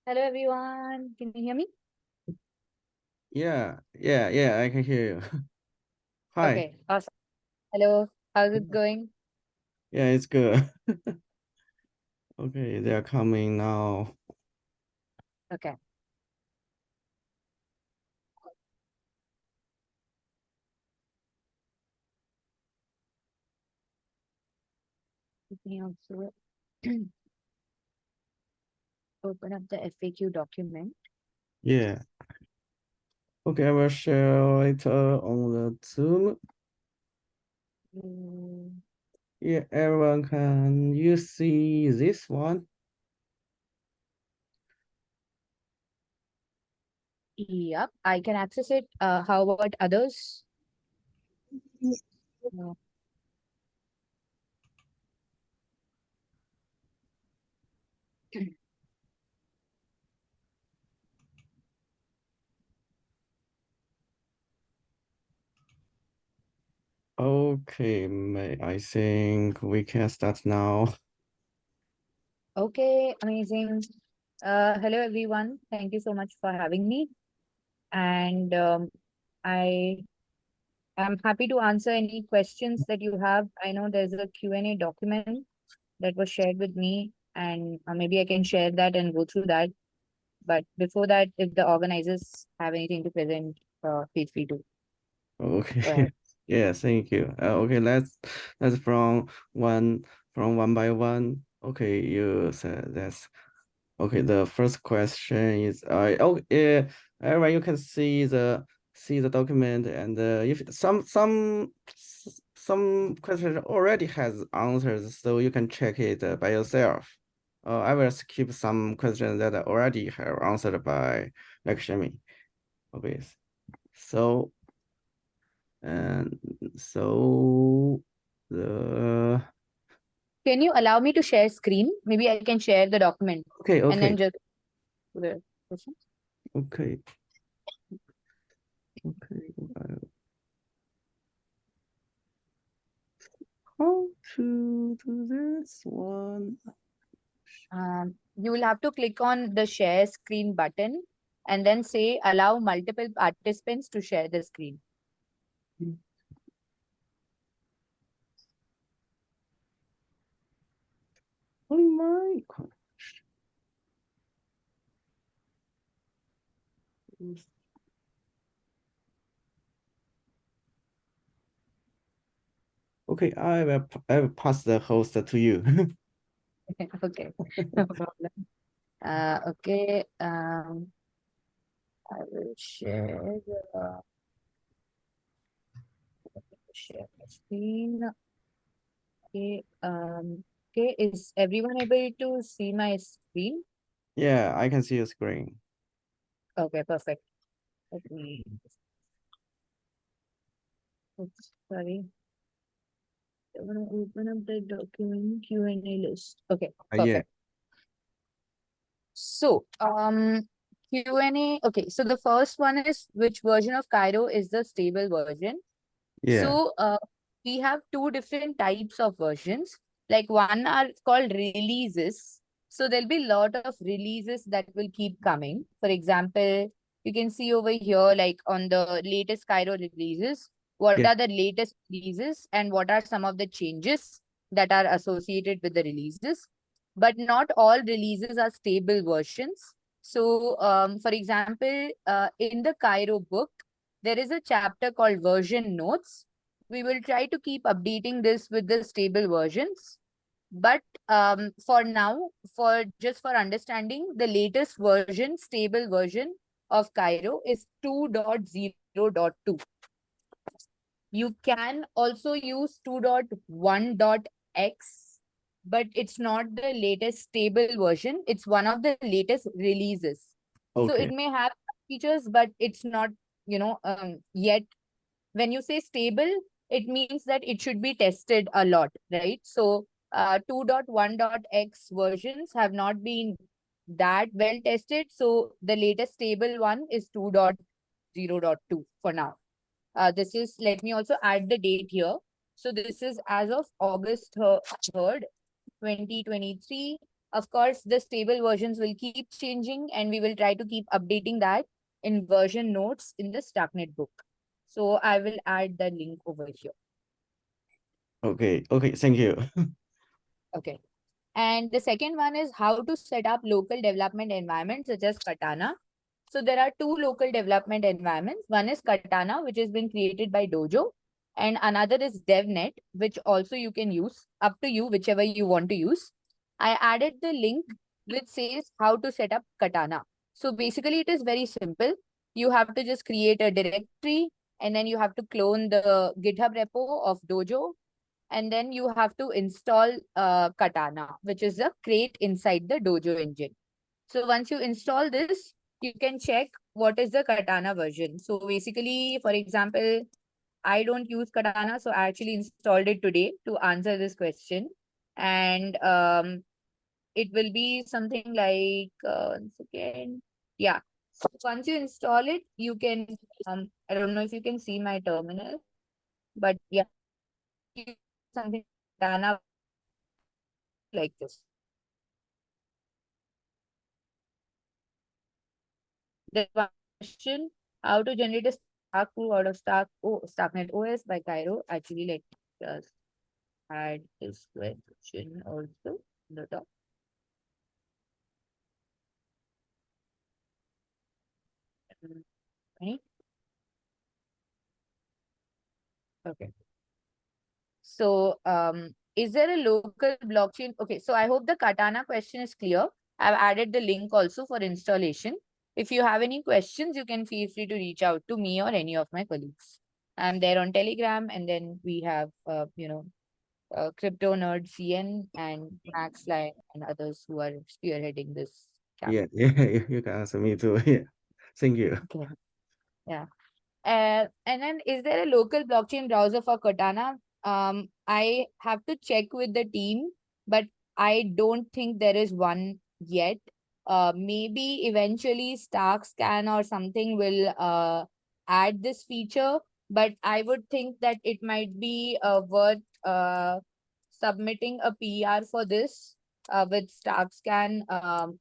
Hello everyone, can you hear me? Yeah, I can hear you. Hi. Okay, awesome. Hello, how's it going? Yeah, it's good. Okay, they are coming now. Okay. Let me also open up the FAQ document. Yeah. Okay, I will share it on the Zoom. Mm, Yeah, everyone, can you see this one? Yep, I can access it. How about others? No. Okay, I think we can start now. Okay, amazing. Hello everyone. Thank you so much for having me. And I am happy to answer any questions that you have. I know there's a Q&A document that was shared with me, and maybe I can share that and go through that. But before that, if the organizers have anything to present, feel free to go Okay. ahead. Yeah, thank you. Okay, let's from one by one. Okay, you said that's okay. The first question is everyone you can see the document, and if some question already has answers, so you can check it by yourself. I will skip some questions that already have answered by Lakshmi. Okay, so and so the Can you allow me to share screen? Maybe I can share the document okay, and okay, then just do the questions. okay, okay. How to do this one? You will have to click on the share screen button and then say allow multiple participants to share the screen. Oh my God. Okay, I will pass the host to you. Okay, no problem. Okay, I will share the screen. Okay, okay, is everyone able to see my screen? Yeah, I can see your screen. Okay, perfect. Let me, oops, sorry. I want to open up the document Q&A list. Okay, Yeah, perfect. So, Q&A. Okay, so the first one is which version of Cairo is the stable version? yeah, So, we have two different types of versions. Like one are called releases. So there'll be a lot of releases that will keep coming. For example, you can see over here, like on the latest Cairo releases, what yeah. are the latest releases and what are some of the changes that are associated with the releases. But not all releases are stable versions. So, for example, in the Cairo book, there is a chapter called version notes. We will try to keep updating this with the stable versions. But for now, for just for understanding, the latest version, stable version of Cairo is 2.0.2. You can also use 2.1.x, but it's not the latest stable version. It's one of the latest releases. So it Okay, may have features, but it's not, yet. When you say stable, it means that it should be tested a lot, right? So 2.1.x versions have not been that well tested. So the latest stable one is 2.0.2 for now. This is, let me also add the date here. So this is as of August 3rd, 2023. Of course, the stable versions will keep changing and we will try to keep updating that in version notes in the Starknet book. So I will add the link over here. Okay, thank you. Okay. And the second one is how to set up local development environments such as Katana. So there are two local development environments. One is Katana, which has been created by Dojo, and another is DevNet, which also you can use, up to you, whichever you want to use. I added the link which says how to set up Katana. So basically it is very simple. You have to just create a directory and then you have to clone the GitHub repo of Dojo, and then you have to install Katana, which is a crate inside the Dojo engine. So once you install this, you can check what is the Katana version. So basically, for example, I don't use Katana, so I actually installed it today to answer this question. And it will be something like, one second. Yeah. So once you install it, you can, I don't know if you can see my terminal, but yeah, you something Katana like this. There's one question, how to generate a Stark tool out of Starknet OS by Cairo. Actually, let me just add this question also in the top. Right? Okay. So, is there a local blockchain? Okay, so I hope the Katana question is clear. I've added the link also for installation. If you have any questions, you can feel free to reach out to me or any of my colleagues. I'm there on Telegram, and then we have, Crypto Nerd CN and Max Line and others who are spearheading this camp. Yeah, you can answer me too. Yeah, thank you. Okay. Yeah. And then is there a local blockchain browser for Katana? I have to check with the team, but I don't think there is one yet. Maybe eventually Starkscan or something will add this feature, but I would think that it might be worth submitting a PR for this with Starkscan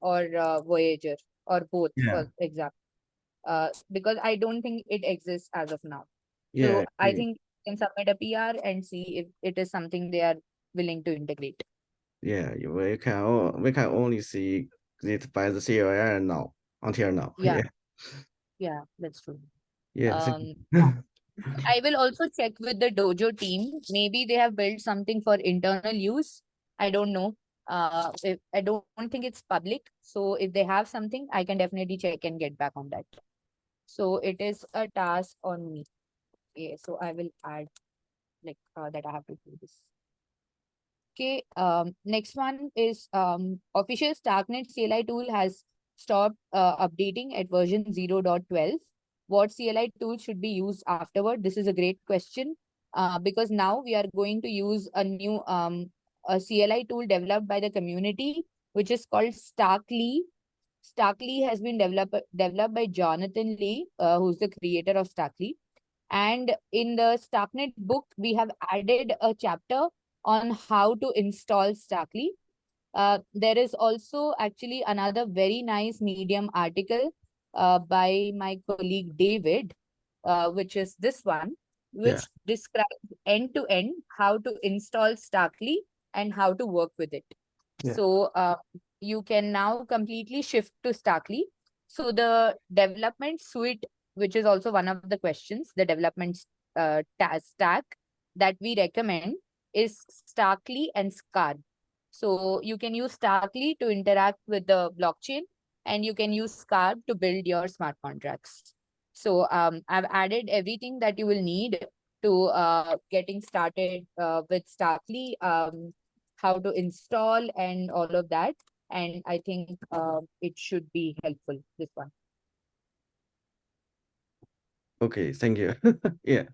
or Voyager or both, Yeah, for example, because I don't think it exists as of now. yeah, So I think you can submit a PR and see if it is something they are willing to integrate. yeah. We can only see it by the CLI now until now. Yeah, Yeah, yeah, that's true. yeah. Yeah. I will also check with the dojo team. Maybe they have built something for internal use. I don't know. If, I don't think it's public. So if they have something, I can definitely check and get back on that. So it is a task on me. Okay, so I will add like that I have to do this. Okay, next one is official Starknet CLI tool has stopped updating at version 0.12. What CLI tool should be used afterward? This is a great question because now we are going to use a new a CLI tool developed by the community, which is called Starkly. Starkly has been developed by Jonathan Lee, who's the creator of Starkly. And in the Starknet book, we have added a chapter on how to install Starkly. There is also actually another very nice Medium article by my colleague David, which is this one, Yeah, which describes end to end how to install Starkly and how to work with it. yeah, So you can now completely shift to Starkly. So the development suite, which is also one of the questions, the development stack that we recommend is Starkly and Scar. So you can use Starkly to interact with the blockchain, and you can use Scar to build your smart contracts. So I've added everything that you will need to getting started with Starkly. How to install and all of that. And I think it should be helpful, this one. okay, thank you. Yeah.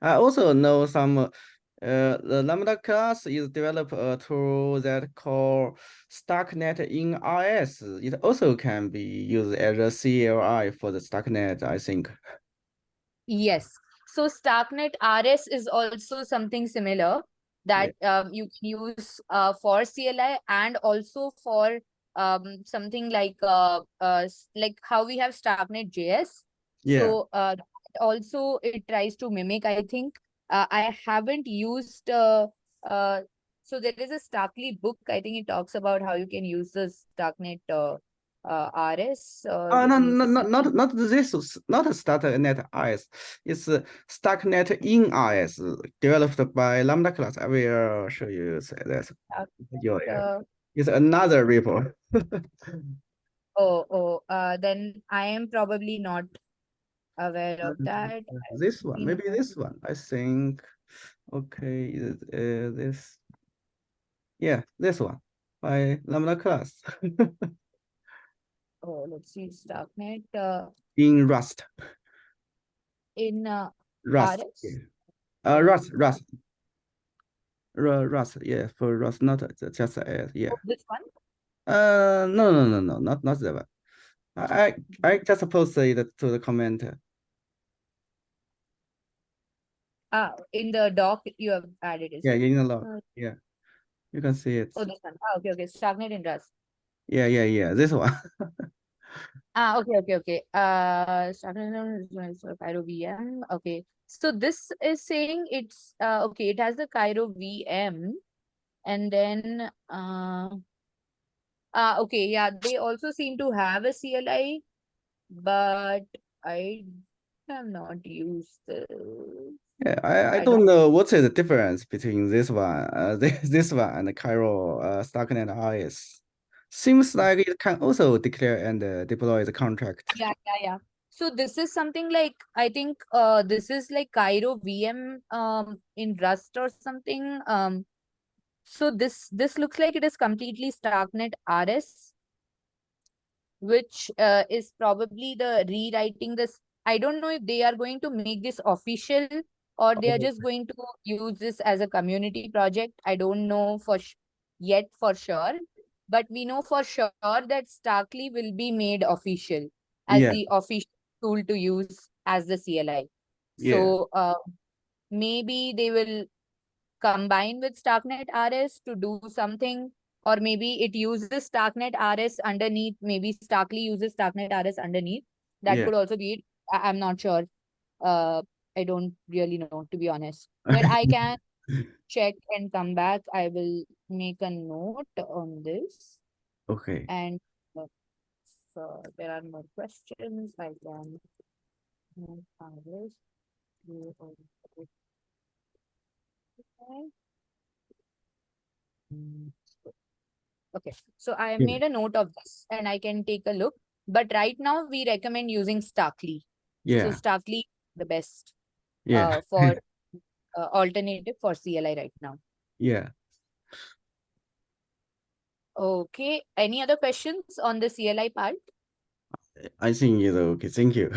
I also know the Lambda class is develop a tool that called Starknet in RS. It also can be used as a CLI for the Starknet, I think. Yes. So Starknet RS is also something similar. that you can use for CLI and also for something like like how we have Starknet JS. Yeah. So also it tries to mimic, I think. I haven't used uh, so there is a Starkly book. I think it talks about how you can use the Starknet RS. No, Let me no, see. not this, not Starknet IS. It's Starknet in IS, developed by Lambda class. I will show you this. Starknet, Yeah, it's another repo. then I am probably not aware of that. I This one, you maybe know. this one. I think. Okay, this. Yeah, this one by Lambda class Oh, let's see, Starknet in Rust. in Rust. Yeah. RS. In Rust. Rust. Yeah, for Rust, not just yeah. this one. No, not that one. I just posted it to the comment. In the doc you have added, is Yeah, it? in a lot. Uh, Yeah, you can see it. oh, this one. Okay. Starknet in Rust. Yeah. This one. Okay. Starknet Cairo VM. Okay. So this is saying it's okay. It has the Cairo VM, and then okay, yeah. They also seem to have a CLI, but I have not used the. Yeah, I I don't. don't know what's the difference between this one, this one and the Cairo Starknet IS. Seems like it can also declare and deploy the contract. Yeah. So this is something like, I think this is like Cairo VM in Rust or something. So this looks like it is completely Starknet RS, which is probably the rewriting this. I don't know if they are going to make this official or they are Oh, just going to use this as a community project. I don't know yet for sure, but we know for sure that Starkly will be made official as yeah, the official tool to use as the CLI. yeah, So maybe they will combine with Starknet RS to do something, or maybe it uses Starknet RS underneath. Maybe Starkly uses Starknet RS underneath. That yeah. could also be it. I'm not sure. Uh, I don't really know, to be honest. But I can check and come back. I will make a note on this. Okay. And uh, so there are more questions. I can move on this. Okay, so I Yeah, made a note of this and I can take a look. But right now we recommend using Starkly. So yeah, Starkly the best yeah, for alternative for CLI right now. yeah. Okay, any other questions on the CLI part? I think it's okay. Thank you.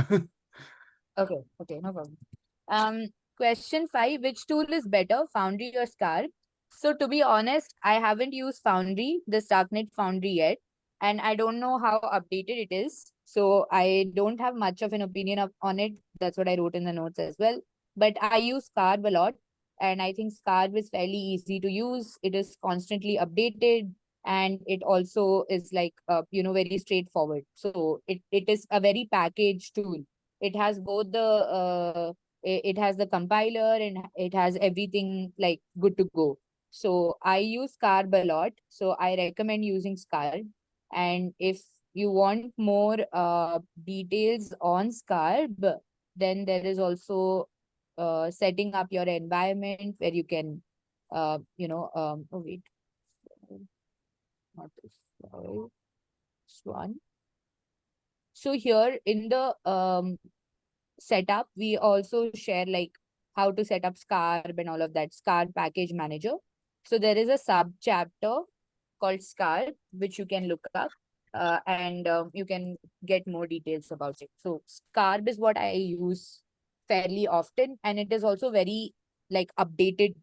Okay, no problem. Question 5, which tool is better, Foundry or Scarp? So to be honest, I haven't used Foundry, the Starknet Foundry yet, and I don't know how updated it is. So I don't have much of an opinion on it. That's what I wrote in the notes as well. But I use Scarp a lot, and I think Scarp is fairly easy to use. It is constantly updated, and it also is like very straightforward. So it is a very packaged tool. It has both the it has the compiler and it has everything like good to go. So I use Scarb a lot. So I recommend using Scarb. And if you want more details on Scarb, then there is also setting up your environment where you can oh wait, not this, sorry, this one. So here in the setup, we also share like how to set up Scarb and all of that, Scarb package manager. So there is a sub chapter called Scarb, which you can look up and you can get more details about it. So Scarb is what I use fairly often, and it is also very like updated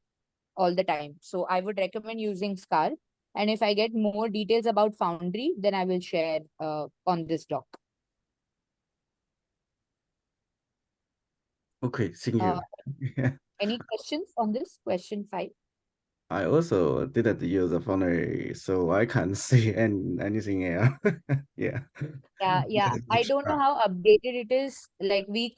all the time. So I would recommend using Scarb. And if I get more details about Foundry, then I will share on this doc. Okay, thank Uh, you. Yeah. any questions on this question 5? I also didn't use the Foundry, so I can't see anything else. Yeah. Yeah. Just I don't know try. how updated it is. Like we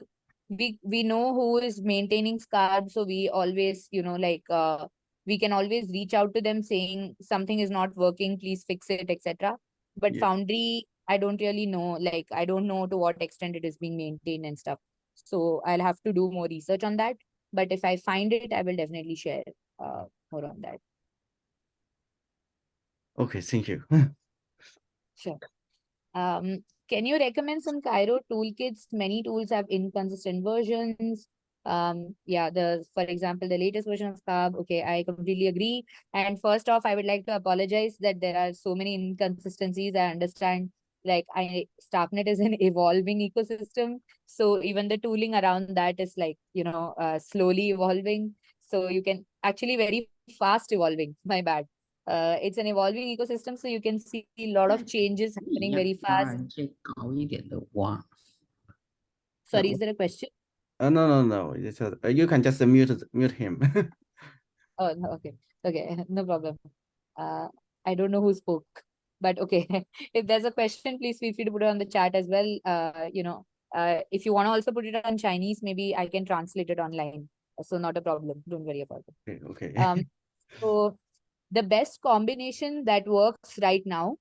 know who is maintaining Scarb, so we always, we can always reach out to them saying something is not working, please fix it, etc. But Yeah. Foundry, I don't really know. Like I don't know to what extent it is being maintained and stuff. So I'll have to do more research on that. But if I find it, I will definitely share more on that. Okay, thank you. Sure. Can you recommend some Cairo toolkits? Many tools have inconsistent versions. Yeah, for example, the latest version of Scab. Okay, I completely agree. And first off, I would like to apologize that there are so many inconsistencies. I understand, like, Starknet is an evolving ecosystem, so even the tooling around that is like, slowly evolving. So you can actually very fast evolving. My bad. It's an evolving ecosystem, so you can see a lot 再 of 可 changes 以 happening 让 very 当 fast. 然再高一点的挖。Sorry, is there a question? No, no, no. You can just mute him. Oh, no, okay. Okay, no problem. Uh, I don't know who spoke, but okay. If there's a question, please feel free to put it on the chat as well. If you want to also put it on Chinese, maybe I can translate it online. So not a problem. Don't worry about it. Okay, okay. So the best combination that works right now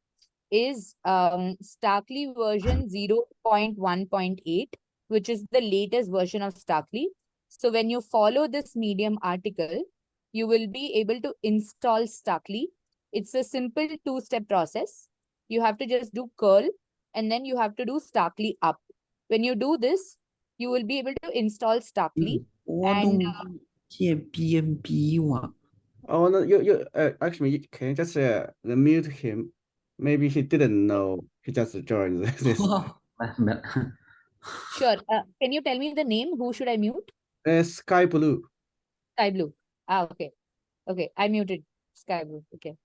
is Starkly version 0.1.8, which is the latest version of Starkly. So when you follow this Medium article, you will be able to install Starkly. It's a simple two-step process. You have to just do curl and then you have to do Starkly up. When you do this, you will be able to install Starkly. 嗯，波 And 动借 BNB 挖。Oh no, you actually can you just mute him? Maybe he didn't know he just joined this. 没，sure, can you tell me the name? Who should I mute? Sky Blue. Sky Blue. Ah, okay. Okay, I muted Sky Blue. Okay.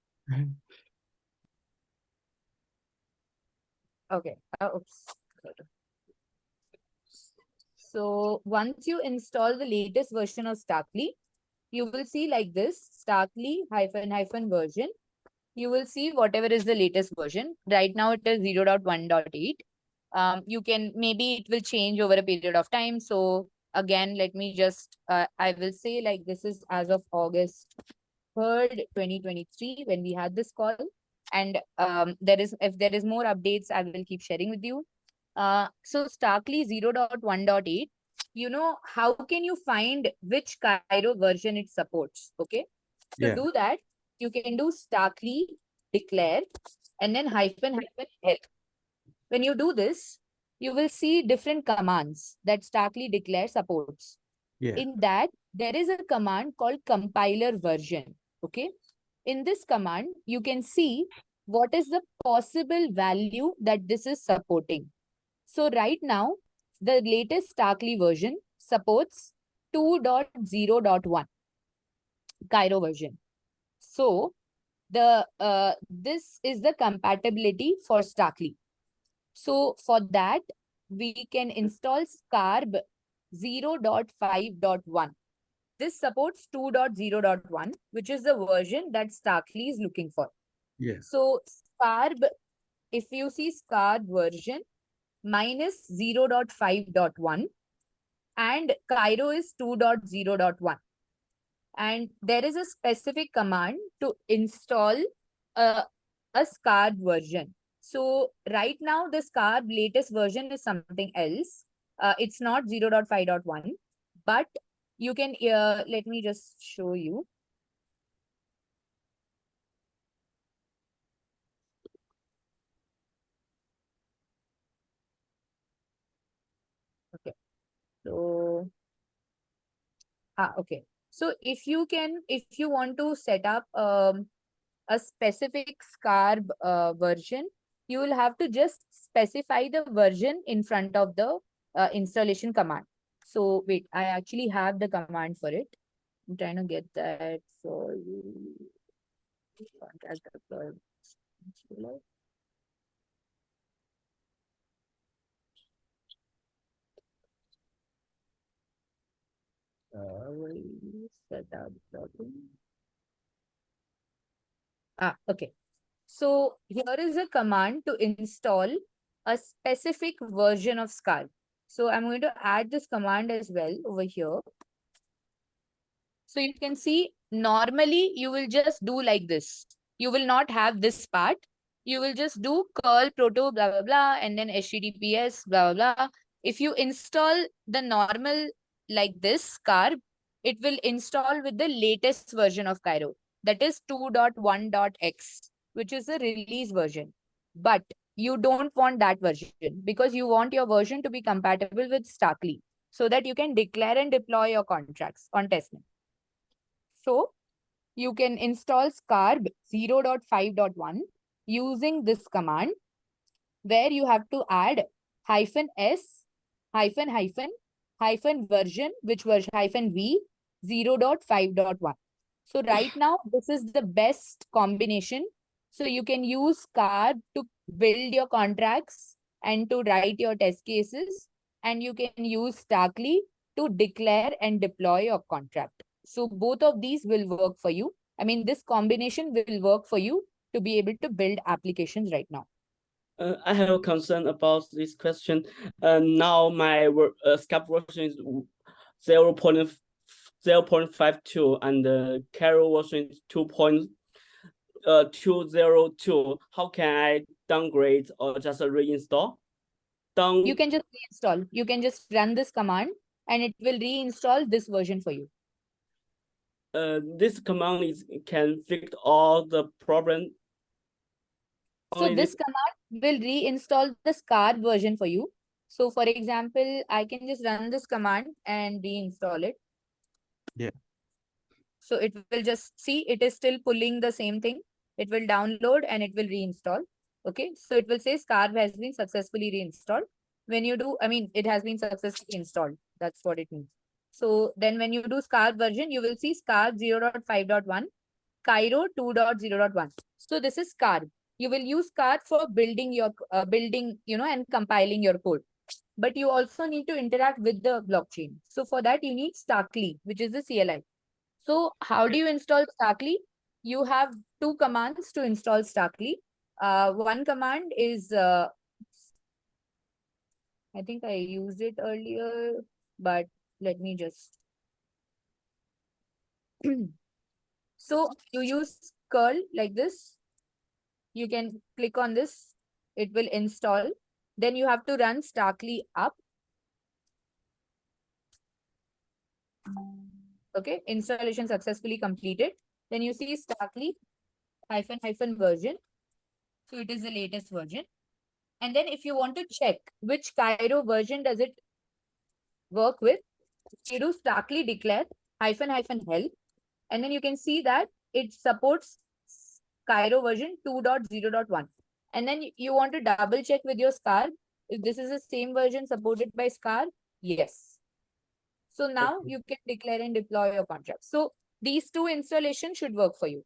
Okay. Oops. So once you install the latest version of Starkly, you will see like this, Starkly hyphen hyphen version. You will see whatever is the latest version. Right now it is 0.1.8. You can, maybe it will change over a period of time. So again, let me just, I will say like this is as of August 3rd, 2023, when we had this call. And if there is more updates, I will keep sharing with you. So Starkly 0.1.8, how can you find which Cairo version it supports? Okay. To Yeah, do that, you can do Starkly declare and then hyphen hyphen help. When you do this, you will see different commands that Starkly declare supports. yeah, In that, there is a command called compiler version. Okay. In this command, you can see what is the possible value that this is supporting. So right now, the latest Starkly version supports 2.0.1 Cairo version. So this is the compatibility for Starkly. So for that, we can install Scarb 0.5.1. This supports 2.0.1, which is the version that Starkly is looking for. yeah, So Scarb, if you see Scarb version, minus 0.5.1 and Cairo is 2.0.1. And there is a specific command to install a, a SCARB version. So right now, the SCARB latest version is something else. It's not 0.5.1, but you can, let me just show you. Okay. So, okay. So if you want to set up a specific SCARB version, you will have to just specify the version in front of the installation command. So wait, I actually have the command for it. I'm trying to get that for you. Contact deploy. Set up plugin. Okay. So here is a command to install a specific version of Scarp. So I'm going to add this command as well over here. So you can see normally you will just do like this. You will not have this part. You will just do curl proto blah blah blah and then https blah blah blah. If you install the normal like this Scarp, it will install with the latest version of Cairo. That is 2.1.x, which is the release version. But you don't want that version because you want your version to be compatible with Starkly so that you can declare and deploy your contracts on testnet. So you can install Scarp 0.5.1 using this command where you have to add -s version, which was -v 0.5.1. So right now, this is the best combination. So you can use Scarp to build your contracts and to write your test cases. And you can use Starkly to declare and deploy your contract. So both of these will work for you. I mean, this combination will work for you to be able to build applications right now. I have a concern about this question. Now my Scarp version is 0.52 and the Carol version is 2.202. How can I downgrade or just reinstall? You can just reinstall. You can just run this command and it will reinstall this version for you. This command can fix all the problem. So this command will reinstall the Scarp version for you. So for example, I can just run this command and reinstall it. Yeah. So it will just see it is still pulling the same thing. It will download and it will reinstall. Okay. So it will say Scarp has been successfully reinstalled. When you do, I mean, it has been successfully installed. That's what it means. So then when you do Scarp version, you will see Scarp 0.5.1, Cairo 2.0.1. So this is Scarp. You will use Scarp for building your and compiling your code. But you also need to interact with the blockchain. So for that, you need Starkly, which is the CLI. So how do you install Starkly? You have two commands to install Starkly. One command is, I think I used it earlier, but let me just. So you use curl like this. You can click on this. It will install. Then you have to run Starkly up. Okay, installation successfully completed. Then you see Starkly -- version. So it is the latest version. And then if you want to check which Cairo version does it work with, you do Starkly declare -- and then you can see that it supports Cairo version 2.0.1. And then you want to double check with your Scarp if this is the same version supported by Scarp. Yes. So now you can declare and deploy your contract. So these two installations should work for you.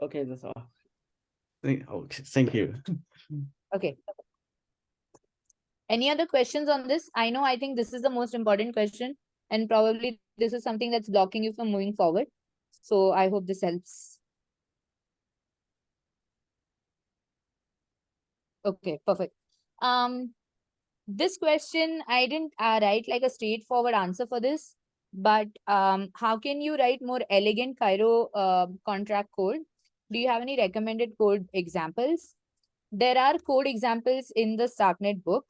Okay, that's all. Thank you. Okay. Any other questions on this? I think this is the most important question, and probably this is something that's blocking you from moving forward. So I hope this helps. Okay, perfect. This question, I didn't write like a straightforward answer for this, but how can you write more elegant Cairo contract code? Do you have any recommended code examples? There are code examples in the Starknet book,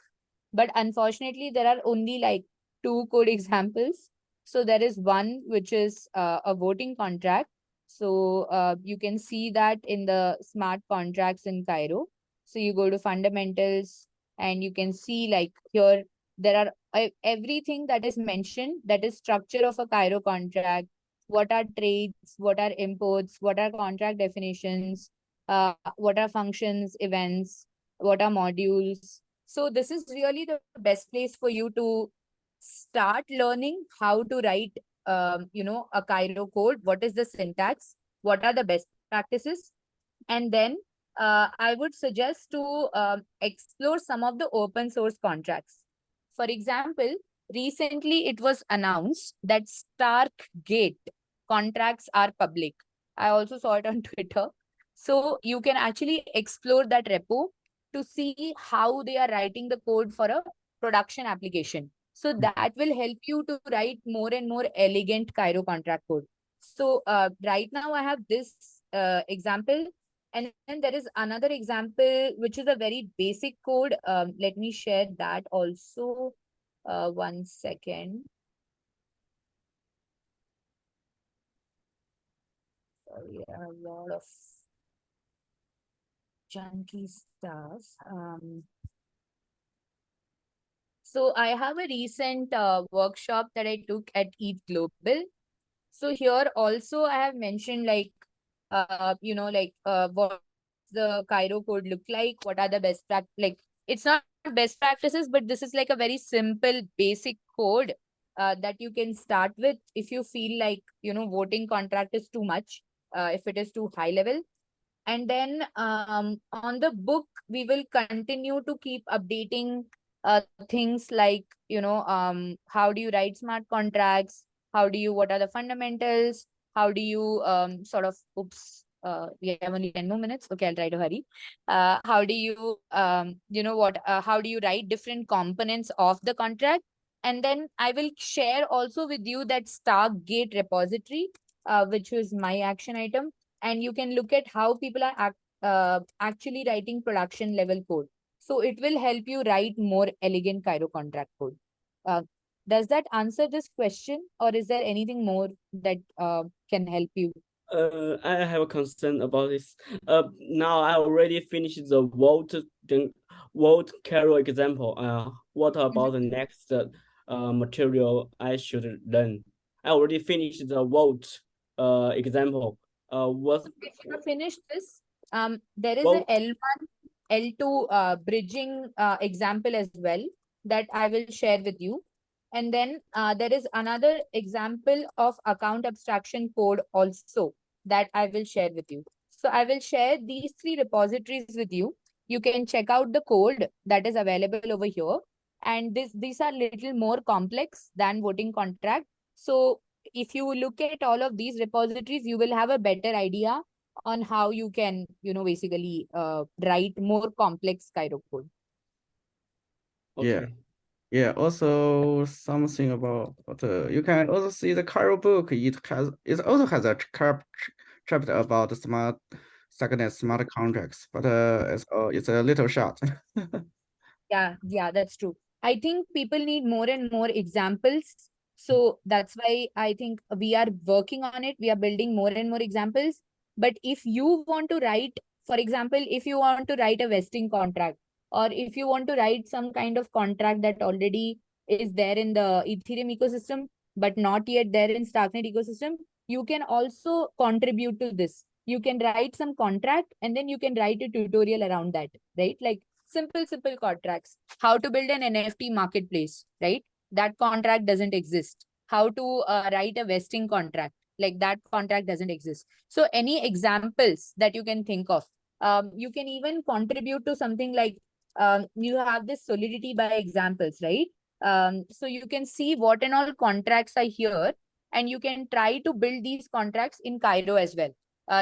but unfortunately, there are only like two code examples. So there is one which is a voting contract. So you can see that in the smart contracts in Cairo. So you go to fundamentals and you can see like here, there are everything that is mentioned, that is structure of a Cairo contract, what are trades, what are imports, what are contract definitions, what are functions, events, what are modules. So this is really the best place for you to start learning how to write, a Cairo code. What is the syntax? What are the best practices? And then I would suggest to explore some of the open source contracts. For example, recently it was announced that Starkgate contracts are public. I also saw it on Twitter. So you can actually explore that repo to see how they are writing the code for a production application. So that will help you to write more and more elegant Cairo contract code. So right now I have this example, and then there is another example which is a very basic code. Let me share that also. 1 second. Sorry, a lot of chunky stuff. So I have a recent workshop that I took at ETH Global. So here also I have mentioned like, what the Cairo code look like, what are the best practice, like it's not best practices, but this is like a very simple basic code that you can start with if you feel like, voting contract is too much, if it is too high level. And then on the book, we will continue to keep updating things like, how do you write smart contracts? What are the fundamentals? How do you we have only 10 more minutes. Okay, I'll try to hurry. How do you, how do you write different components of the contract? And then I will share also with you that Starknet repository, which was my action item, and you can look at how people are actually writing production level code. So it will help you write more elegant Cairo contract code. Uh, does that answer this question, or is there anything more that can help you? I have a concern about this. Now I already finished the Volt Carol example. What about the next material I should learn? I already finished the Volt example. What If you finish this, there is a Volt? L1, L2 bridging example as well that I will share with you. And then there is another example of account abstraction code also that I will share with you. So I will share these three repositories with you. You can check out the code that is available over here. And these are little more complex than voting contract. So if you look at all of these repositories, you will have a better idea on how you can, basically write more complex Cairo code. Yeah. Okay. Yeah, also something about you can also see the Cairo book. It also has a chapter about the Starknet smart contracts, but it's a little short. Yeah, that's true. I think people need more and more examples. So that's why I think we are working on it. We are building more and more examples. But if you want to write, for example, if you want to write a vesting contract, or if you want to write some kind of contract that already is there in the Ethereum ecosystem, but not yet there in Starknet ecosystem, you can also contribute to this. You can write some contract and then you can write a tutorial around that, right? Like simple contracts. How to build an NFT marketplace, right? That contract doesn't exist. How to write a vesting contract, like that contract doesn't exist. So any examples that you can think of, you can even contribute to something like, you have this solidity by examples, right? So you can see what and all contracts are here, and you can try to build these contracts in Cairo as well.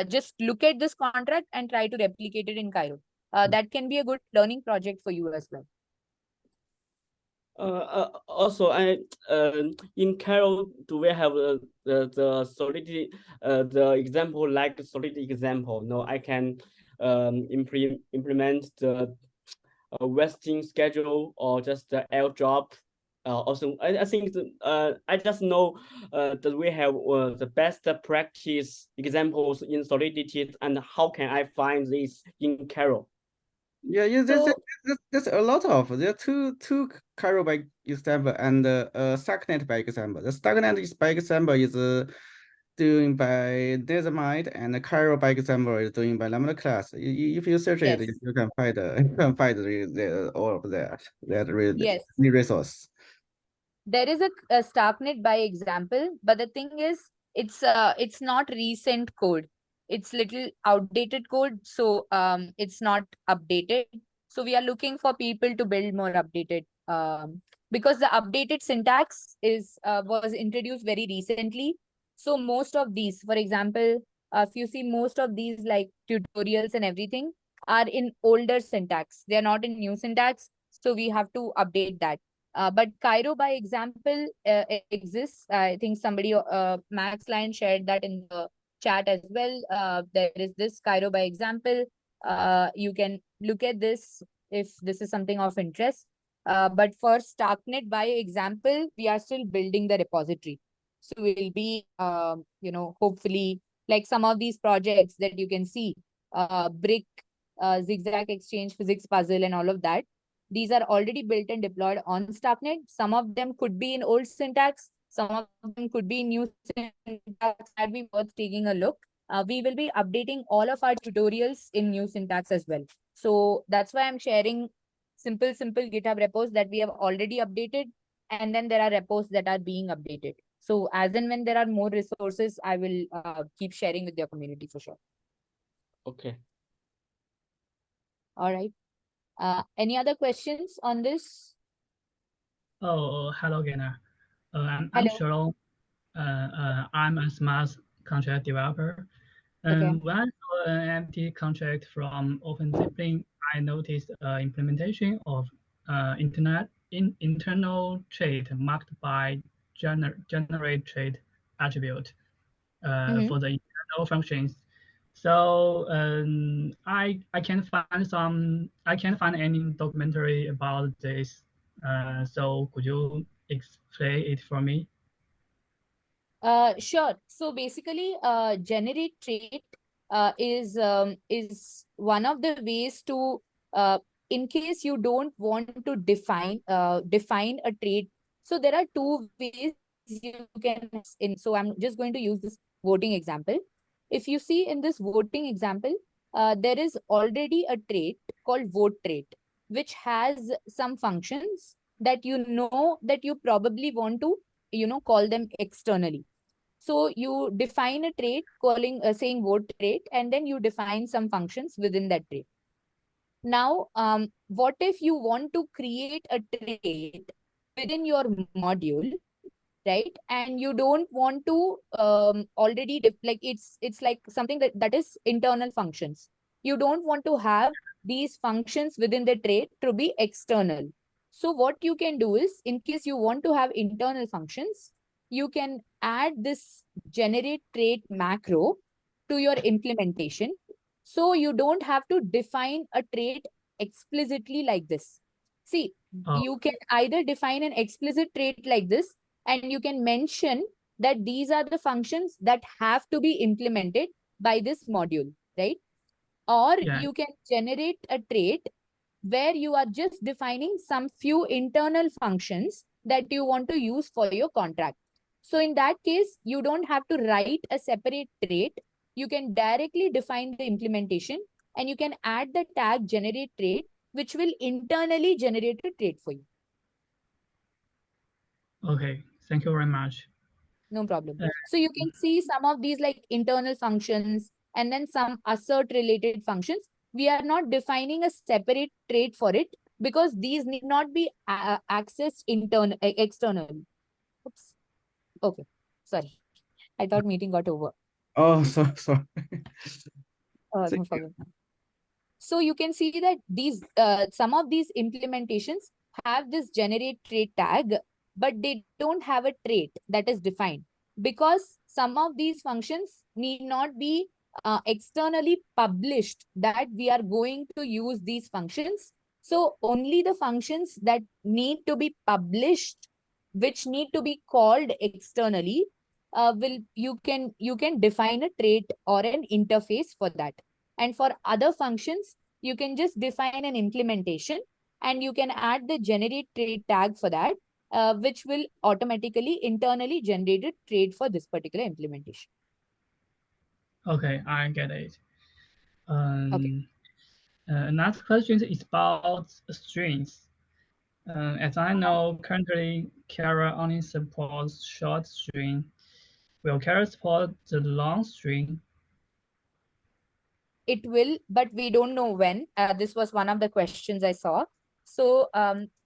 Just look at this contract and try to replicate it in Cairo. That can be a good learning project for you as well. Also, in Carol, do we have the solidity the example like solidity example? No, I can implement the vesting schedule or just the airdrop. Also, I think I just know that we have the best practice examples in Solidity, and how can I find this in Carol? Yeah, So there's a lot of there are two Cairo by example and Starknet by example. The Starknet by example is doing by Desmite, and the Cairo by example is doing by Lambda class. If you search it, yes, you can find you can find all of that really yes. the resource. There is a Starknet by example, but the thing is, it's not recent code. It's little outdated code, so it's not updated. So we are looking for people to build more updated, because the updated syntax is was introduced very recently. So most of these, for example, if you see most of these like tutorials and everything are in older syntax. They are not in new syntax. So we have to update that. But Cairo by example exists. I think somebody, Max Line shared that in the chat as well. There is this Cairo by example. You can look at this if this is something of interest. But for Starknet by example, we are still building the repository. So we'll be, hopefully, like some of these projects that you can see, Brick, Zigzag Exchange, Physics Puzzle, and all of that. These are already built and deployed on Starknet. Some of them could be in old syntax. Some of them could be in new syntax. That'd be worth taking a look. We will be updating all of our tutorials in new syntax as well. So that's why I'm sharing simple GitHub repos that we have already updated. And then there are repos that are being updated. So as and when there are more resources, I will keep sharing with your community for sure. Okay. All right. Any other questions on this? Oh, hello, Gnana. I'm Hello. Sharon. I'm a smart contract developer. Okay. When I saw an empty contract from OpenZipLink, I noticed implementation of internal trait marked by generate trait attribute for the internal functions. So I can't find any documentary about this. So could you explain it for me? Sure. So basically, generate trait is one of the ways to, in case you don't want to define a trait. So there are two ways you can So I'm just going to use this voting example. If you see in this voting example, there is already a trait called vote trait, which has some functions that that you probably want to call them externally. So you define a trait saying vote trait, and then you define some functions within that trait. Now, what if you want to create a trait within your module, right? And you don't want to already like it's like something that is internal functions. You don't want to have these functions within the trait to be external. So what you can do is, in case you want to have internal functions, you can add this generate trait macro to your implementation. So you don't have to define a trait explicitly like this. See, you can either define an explicit trait like this, and you can mention that these are the functions that have to be implemented by this module, right? Or you can generate a trait where you are just defining some few internal functions that you want to use for your contract. So in that case, you don't have to write a separate trait. You can directly define the implementation, and you can add the tag generate trait, which will internally generate a trait for you. Okay, thank you very much. No problem. So you can see some of these like internal functions and then some assert related functions. We are not defining a separate trait for it because these need not be accessed externally. Oops. Okay. Sorry. I thought meeting got over. Oh, sorry. No problem. So you can see that these some of these implementations have this generate trait tag, but they don't have a trait that is defined because some of these functions need not be externally published that we are going to use these functions. So only the functions that need to be published, which need to be called externally, you can define a trait or an interface for that. And for other functions, you can just define an implementation and you can add the generate trait tag for that, which will automatically internally generate a trait for this particular implementation. Okay, I get it. Okay. Another question is about strings. As I know, currently Kara only supports short string. Will Kara support the long string? It will, but we don't know when. This was one of the questions I saw. So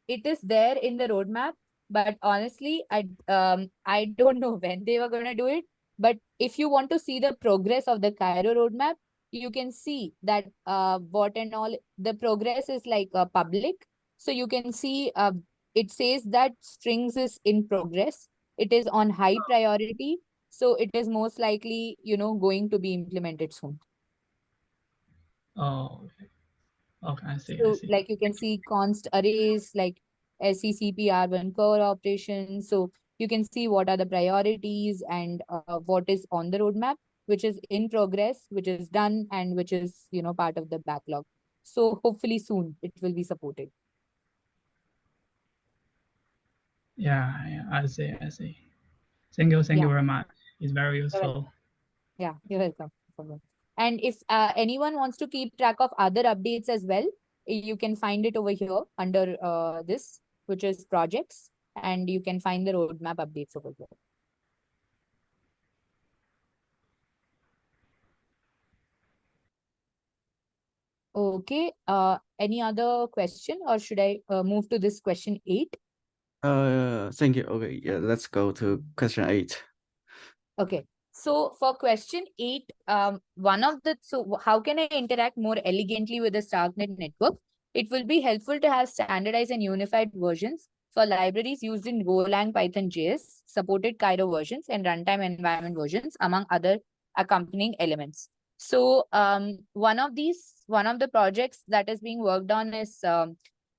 it is there in the roadmap, but honestly, I don't know when they were going to do it. But if you want to see the progress of the Cairo roadmap, you can see that what and all the progress is like public. So you can see it says that strings is in progress. It is on high priority. So it is most likely, going to be implemented soon. Oh, okay. Okay, I see. I So see. like you can see const arrays like SECPR1 core operations. So you can see what are the priorities and what is on the roadmap, which is in progress, which is done, and which is, part of the backlog. So hopefully soon it will be supported. Yeah, yeah, I see. I see. Thank you. Thank you Yeah. very much. It's very You're welcome. useful. Yeah, you're welcome. No problem. And if anyone wants to keep track of other updates as well, you can find it over here under this, which is projects, and you can find the roadmap updates over here. Okay. Any other question, or should I move to this question 8? Thank you. Okay, yeah, let's go to question 8. Okay. So for question 8, how can I interact more elegantly with the Starknet network? It will be helpful to have standardized and unified versions for libraries used in Golang, Python, JS, supported Cairo versions, and runtime environment versions, among other accompanying elements. So one of the projects that is being worked on is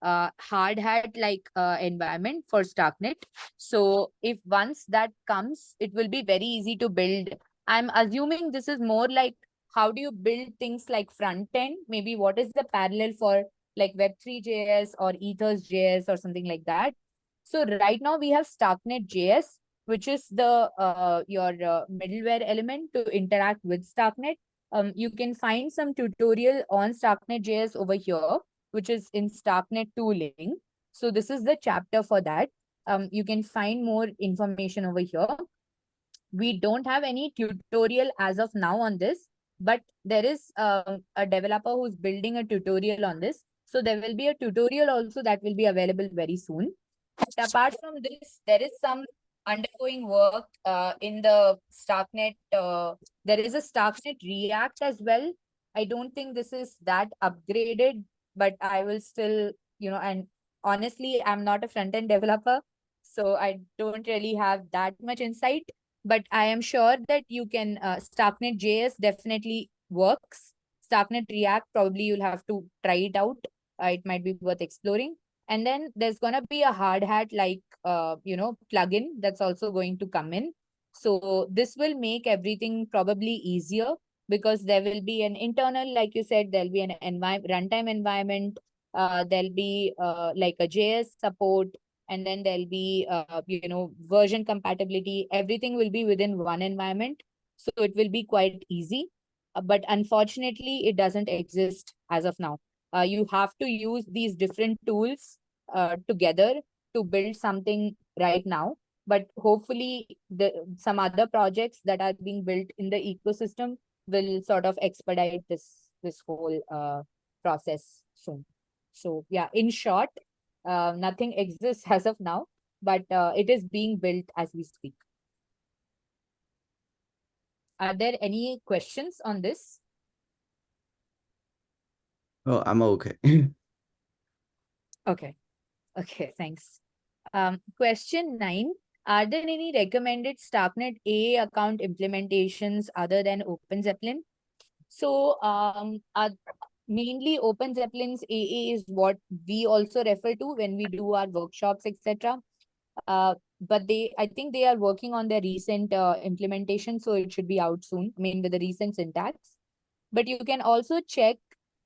hard hat like environment for Starknet. So if once that comes, it will be very easy to build. I'm assuming this is more like how do you build things like front end? Maybe what is the parallel for like Web3.js or Ethers.js or something like that. So right now we have Starknet.js, which is the your middleware element to interact with Starknet. You can find some tutorial on Starknet.js over here, which is in Starknet tooling. So this is the chapter for that. You can find more information over here. We don't have any tutorial as of now on this, but there is a developer who's building a tutorial on this. So there will be a tutorial also that will be available very soon. But apart from this, there is some undergoing work in the Starknet. There is a Starknet React as well. I don't think this is that upgraded, but I will still, and honestly, I'm not a front end developer, so I don't really have that much insight. But I am sure that you can, Starknet JS definitely works. Starknet React, probably you'll have to try it out. It might be worth exploring. And then there's going to be a hard hat like, plugin that's also going to come in. So this will make everything probably easier because there will be an internal, like you said, there'll be an runtime environment. There'll be like a JS support, and then there'll be, version compatibility. Everything will be within one environment. So it will be quite easy. But unfortunately, it doesn't exist as of now. You have to use these different tools together to build something right now. But hopefully, some other projects that are being built in the ecosystem will sort of expedite this whole process soon. So yeah, in short, nothing exists as of now, but it is being built as we speak. Are there any questions on this? Oh, I'm okay. Okay. Okay, thanks. Question 9. Are there any recommended Starknet AA account implementations other than OpenZeppelin? So mainly OpenZeppelin's AA is what we also refer to when we do our workshops, etc. But I think they are working on their recent implementation, so it should be out soon. I mean, with the recent syntax. But you can also check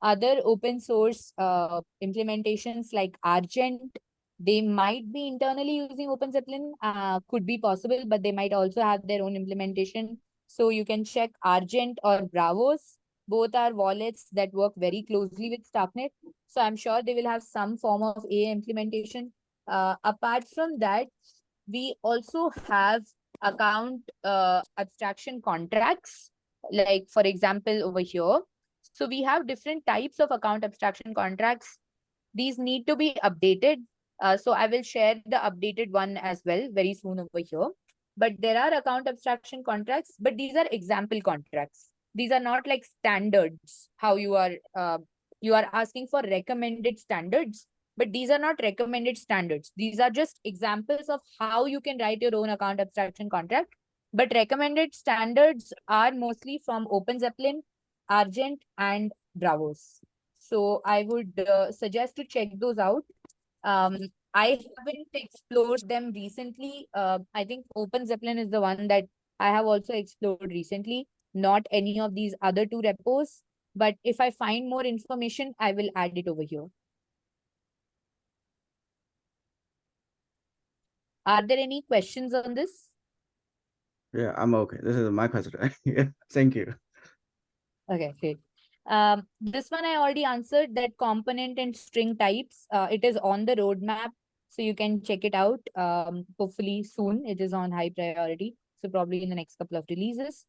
other open source implementations like Argent. They might be internally using OpenZeppelin, could be possible, but they might also have their own implementation. So you can check Argent or Bravos. Both are wallets that work very closely with Starknet. So I'm sure they will have some form of AA implementation. Apart from that, we also have account abstraction contracts. Like, for example, over here. So we have different types of account abstraction contracts. These need to be updated. So I will share the updated one as well very soon over here. but there are account abstraction contracts, but these are example contracts. These are not like standards, how you are asking for recommended standards, but these are not recommended standards. These are just examples of how you can write your own account abstraction contract. But recommended standards are mostly from Open Zeppelin, Argent, and Bravos. So I would suggest to check those out. Um, I haven't explored them recently. I think Open Zeppelin is the one that I have also explored recently, not any of these other two repos. But if I find more information, I will add it over here. Are there any questions on this? Yeah, I'm okay. This is my question. Yeah, thank you. Okay, great. This one I already answered, that component and string types. It is on the roadmap, so you can check it out. Hopefully soon. It is on high priority, so probably in the next couple of releases.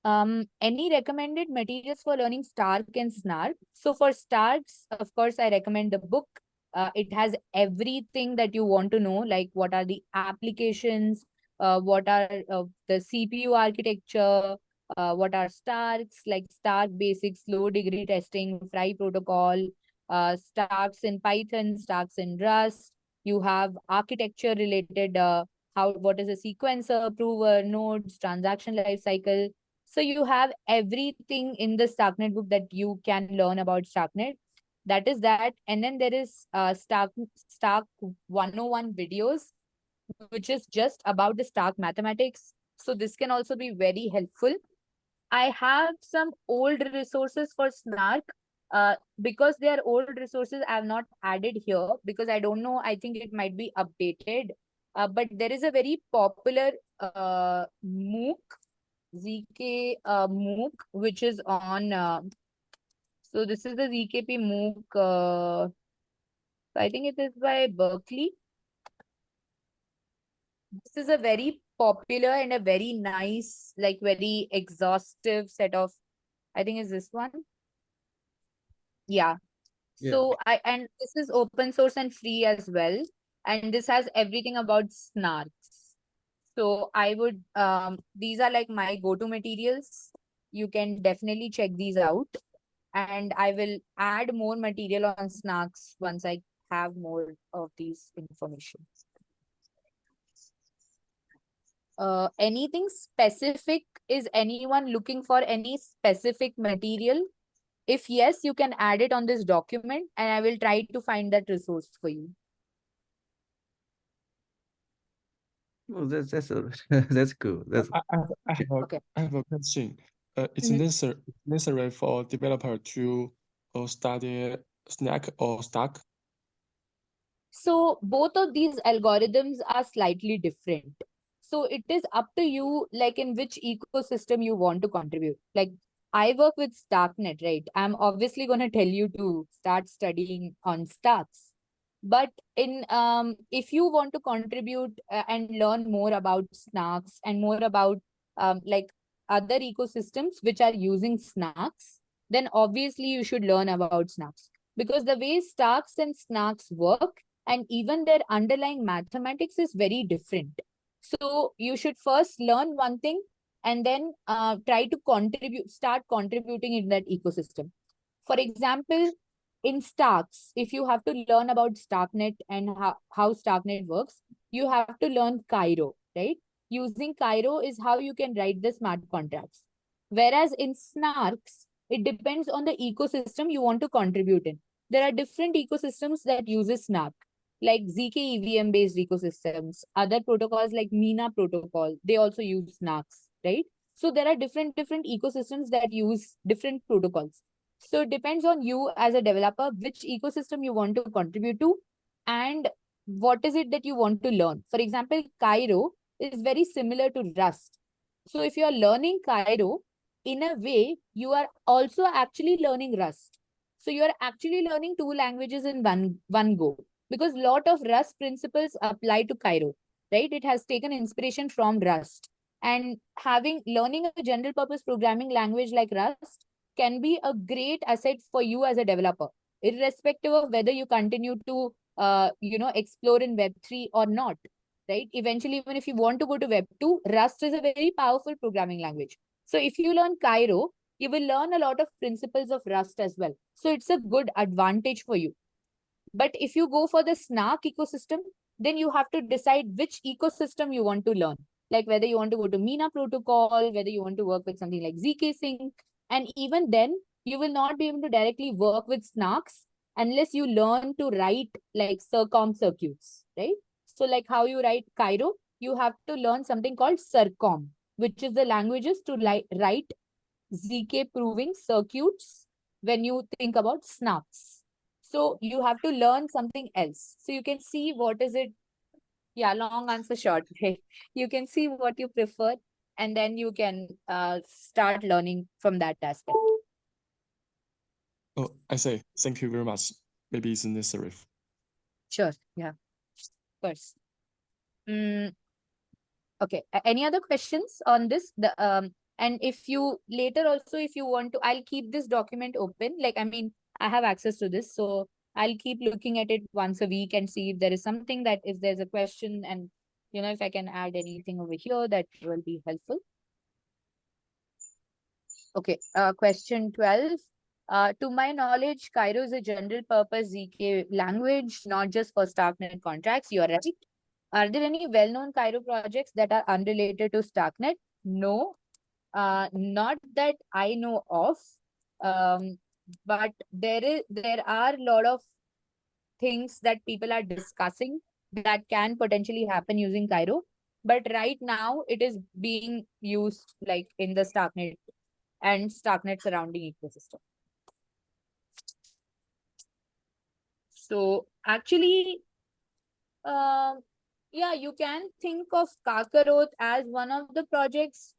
Any recommended materials for learning Stark and Snark? So for Starks, of course, I recommend the book. It has everything that you want to know, like what are the applications, what are the CPU architecture, what are Starks, like Stark basics, low degree testing, Fry protocol, Starks in Python, Starks in Rust. You have architecture related, what is a sequencer, prover, nodes, transaction lifecycle. So you have everything in the Starknet book that you can learn about Starknet. That is that. And then there is Stark 101 videos, which is just about the Stark mathematics. So this can also be very helpful. I have some old resources for Snark. Because they are old resources, I have not added here because I don't know. I think it might be updated. But there is a very popular MOOC, ZK MOOC, which is on. So this is the ZKP MOOC. I think it is by Berkeley. This is a very popular and a very nice, like very exhaustive set of. I think is this one. Yeah. Yeah. So and this is open source and free as well. And this has everything about snarks. So I would these are like my go-to materials. You can definitely check these out. And I will add more material on snarks once I have more of these information. Anything specific? Is anyone looking for any specific material? If yes, you can add it on this document and I will try to find that resource for you. Oh, that's that's good. That's Okay. I have a question. It's Mhm. necessary for developer to study Snack or Stack. So both of these algorithms are slightly different. So it is up to you, like in which ecosystem you want to contribute. Like I work with Starknet, right? I'm obviously going to tell you to start studying on Starks. But in if you want to contribute and learn more about Snarks and more about like other ecosystems which are using Snarks, then obviously you should learn about Snarks. Because the way Starks and Snarks work and even their underlying mathematics is very different. So you should first learn one thing and then try to start contributing in that ecosystem. For example, in Starks, if you have to learn about Starknet and how Starknet works, you have to learn Cairo, right? Using Cairo is how you can write the smart contracts. Whereas in Snarks, it depends on the ecosystem you want to contribute in. There are different ecosystems that uses Snark, like ZK EVM based ecosystems, other protocols like Gnana protocol, they also use Snarks, right? So there are different ecosystems that use different protocols. So it depends on you as a developer, which ecosystem you want to contribute to and what is it that you want to learn. For example, Cairo is very similar to Rust. So if you are learning Cairo, in a way, you are also actually learning Rust. So you are actually learning two languages in one go because lot of Rust principles apply to Cairo, right? It has taken inspiration from Rust. And learning a general purpose programming language like Rust can be a great asset for you as a developer, irrespective of whether you continue to explore in Web3 or not. right? Eventually, even if you want to go to Web 2, Rust is a very powerful programming language. So if you learn Cairo, you will learn a lot of principles of Rust as well. So it's a good advantage for you. But if you go for the Snark ecosystem, then you have to decide which ecosystem you want to learn. Like whether you want to go to Mina protocol, whether you want to work with something like ZK Sync. And even then, you will not be able to directly work with Snarks unless you learn to write like circom circuits, right? So like how you write Cairo, you have to learn something called circom, which is the languages to write ZK proving circuits when you think about Snarks. So you have to learn something else. So you can see what is it. Yeah, long answer short. You can see what you prefer and then you can start learning from that aspect. Oh, I say thank you very much. Maybe it's necessary. Sure. Yeah. Of course. Okay. Any other questions on this? And if you later also, if you want to, I'll keep this document open. Like, I mean, I have access to this, so I'll keep looking at it once a week and see if there is something that if there's a question and if I can add anything over here that will be helpful. Okay. Question 12. To my knowledge, Cairo is a general purpose ZK language, not just for Starknet contracts. You are right. Are there any well-known Cairo projects that are unrelated to Starknet? No, not that I know of. But there are a lot of things that people are discussing that can potentially happen using Cairo. But right now, it is being used like in the Starknet and Starknet surrounding ecosystem. So actually, yeah, you can think of Kakarot as one of the projects.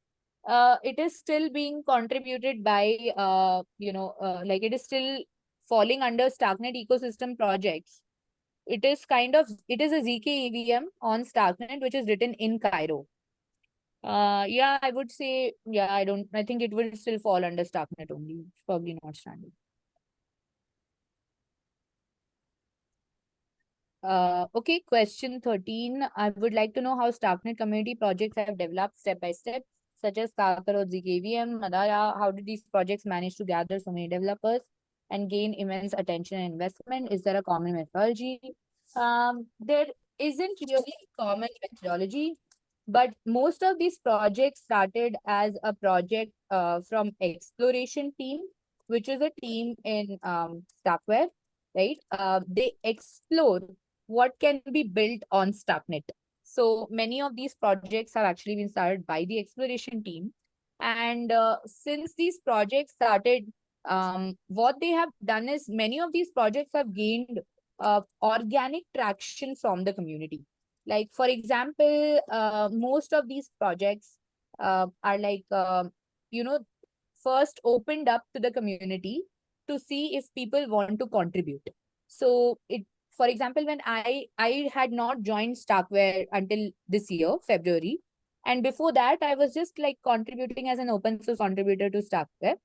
It is still being contributed by, like it is still falling under Starknet ecosystem projects. It is a ZK EVM on Starknet, which is written in Cairo. Yeah, I would say, yeah, I think it will still fall under Starknet only, probably not standard. Okay, question 13. I would like to know how Starknet community projects have developed step by step, such as Kakarot, ZKVM, Madaya. How did these projects manage to gather so many developers and gain immense attention and investment? Is there a common methodology? There isn't really common methodology, but most of these projects started as a project from exploration team, which is a team in Starkware, right? They explore what can be built on Starknet. So many of these projects have actually been started by the exploration team. And since these projects started, what they have done is many of these projects have gained organic traction from the community. Like, for example, most of these projects are like, first opened up to the community to see if people want to contribute. So for example, when I had not joined Starkware until this year, February, and before that, I was just like contributing as an open source contributor to Starkware.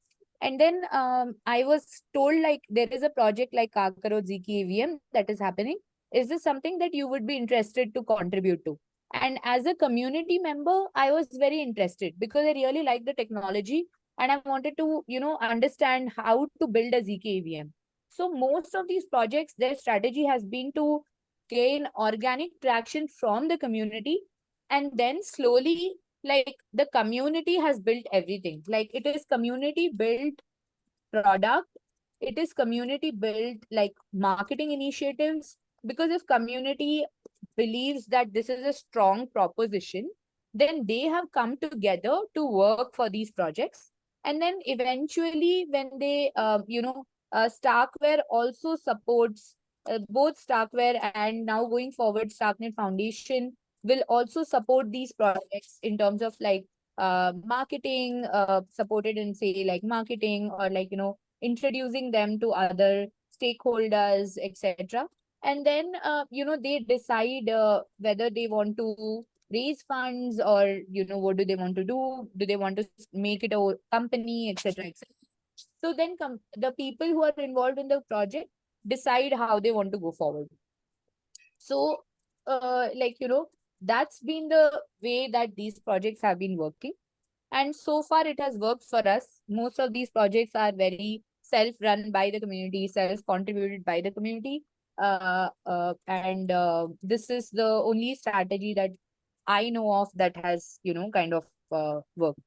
And then I was told like there is a project like Kakarot ZK EVM that is happening. Is this something that you would be interested to contribute to? And as a community member, I was very interested because I really like the technology and I wanted to, understand how to build a ZK EVM. So most of these projects, their strategy has been to gain organic traction from the community, and then slowly, like the community has built everything. Like it is community built product, it is community built like marketing initiatives. Because if community believes that this is a strong proposition, then they have come together to work for these projects. And then eventually when they Starkware also supports both Starkware, and now going forward Starknet Foundation will also support these projects in terms of like marketing, supported in say like marketing, or like introducing them to other stakeholders, etc. And then they decide whether they want to raise funds, or what do they want to do they want to make it a company, etc., etc. So then the people who are involved in the project decide how they want to go forward. So that's been the way that these projects have been working. And so far, it has worked for us. Most of these projects are very self-run by the community, self-contributed by the community. And this is the only strategy that I know of that has, kind of worked.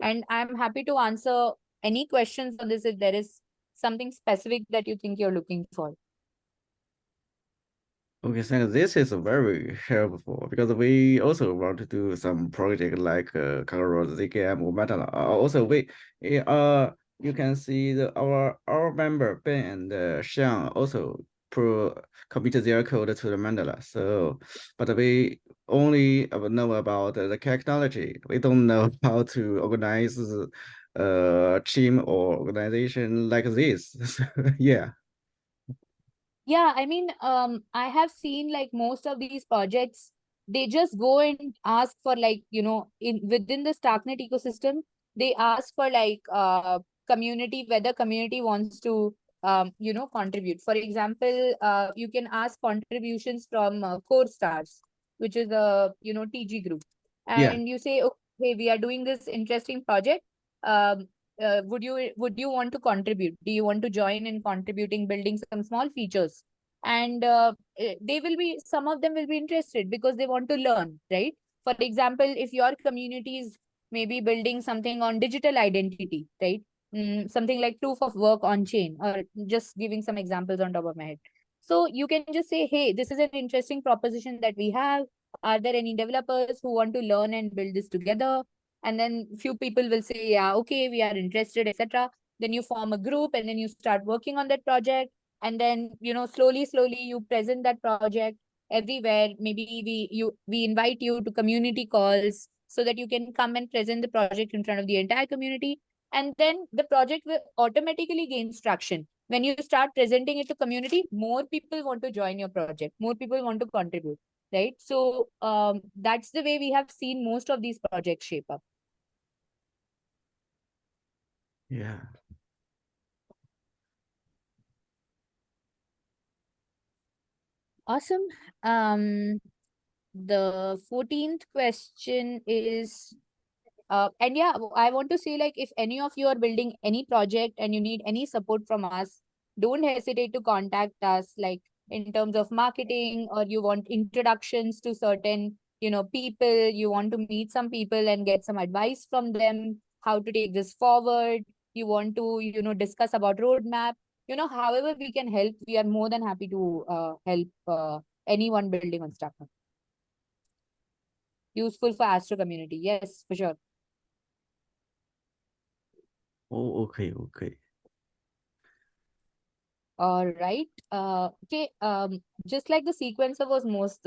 And I'm happy to answer any questions on this if there is something specific that you think you're looking for. Okay, thank this is very helpful because we also want to do some project like Kagero, ZKM, or Metala. Also, you can see our member Ben and Xiang also commit their code to the Mandala. So, but we only know about the technology. We don't know how to organize team or organization like this. Yeah. Yeah, I mean, I have seen like most of these projects, they just go and ask for like, in within the Starknet ecosystem, they ask for like community, whether community wants to contribute. For example, you can ask contributions from Core Stars, which is a TG group. Yeah. And you say, okay, we are doing this interesting project. Um, would you want to contribute? Do you want to join in contributing, building some small features? And they will be, some of them will be interested because they want to learn, right? For example, if your community is maybe building something on digital identity, right? Something like proof of work on chain, or just giving some examples on top of my head. So you can just say, hey, this is an interesting proposition that we have. Are there any developers who want to learn and build this together? And then few people will say, yeah, okay, we are interested, etc. Then you form a group and then you start working on that project. And then, slowly you present that project everywhere. Maybe we invite you to community calls so that you can come and present the project in front of the entire community. And then the project will automatically gain traction. When you start presenting it to community, more people want to join your project, more people want to contribute, right? So that's the way we have seen most of these projects shape up. Yeah. Awesome. The 14th question is, and yeah, I want to say, like, if any of you are building any project and you need any support from us, don't hesitate to contact us, like in terms of marketing, or you want introductions to certain, people, you want to meet some people and get some advice from them, how to take this forward. You want to, discuss about roadmap, however we can help, we are more than happy to help anyone building on Starknet. Useful for Astro community. Yes, for sure. Oh, okay. All right. Okay. Just like the sequencer was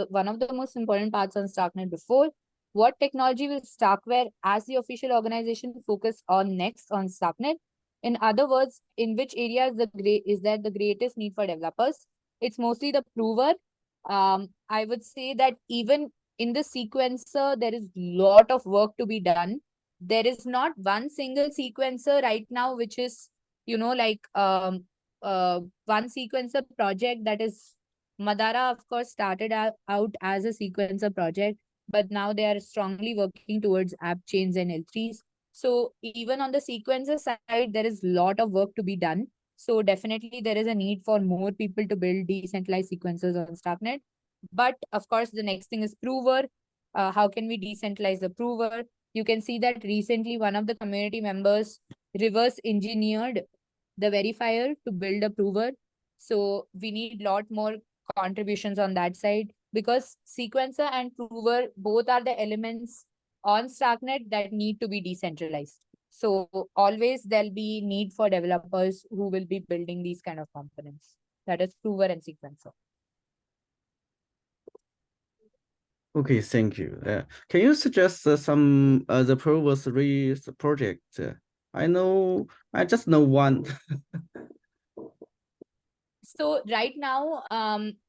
one of the most important parts on Starknet before, what technology will Starkware as the official organization focus on next on Starknet? In other words, in which areas is there the greatest need for developers? It's mostly the prover. I would say that even in the sequencer, there is lot of work to be done. There is not one single sequencer right now, which is, like one sequencer project that is Madara, of course, started out as a sequencer project, but now they are strongly working towards app chains and L3s. So even on the sequencer side, there is a lot of work to be done. So definitely there is a need for more people to build decentralized sequencers on Starknet. But of course, the next thing is prover. How can we decentralize the prover? You can see that recently one of the community members reverse engineered the verifier to build a prover. So we need lot more contributions on that side, because sequencer and prover both are the elements on Starknet that need to be decentralized. So always there'll be need for developers who will be building these kind of components. That is prover and sequencer. Okay, thank you. Can you suggest some the Provo 3 project? I just know one. So right now,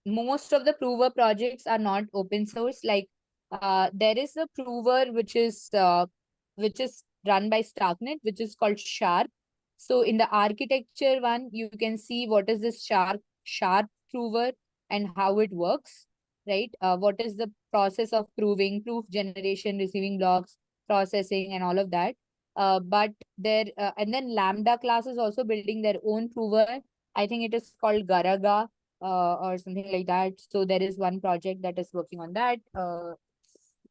most of the prover projects are not open source. Like, there is a prover which is run by Starknet, which is called Sharp. So in the architecture one, you can see what is this Sharp prover and how it works. right? What is the process of proving, proof generation, receiving blocks, processing, and all of that. But there, and then Lambda class is also building their own prover. I think it is called Garaga or something like that. So there is one project that is working on that.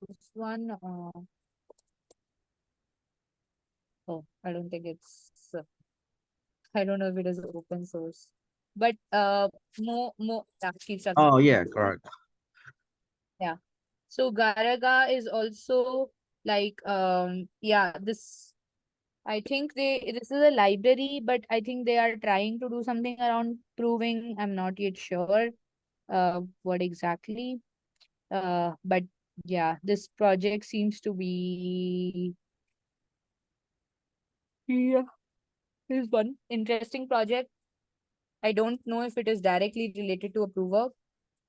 This one, oh, I don't think it's, I don't know if it is open source, but more, yeah, keep talking. Oh yeah, correct. Yeah. So Garaga is also like, yeah, this, I think this is a library, but I think they are trying to do something around proving. I'm not yet sure what exactly. But yeah, this project seems to be, yeah, is one interesting project. I don't know if it is directly related to a prover,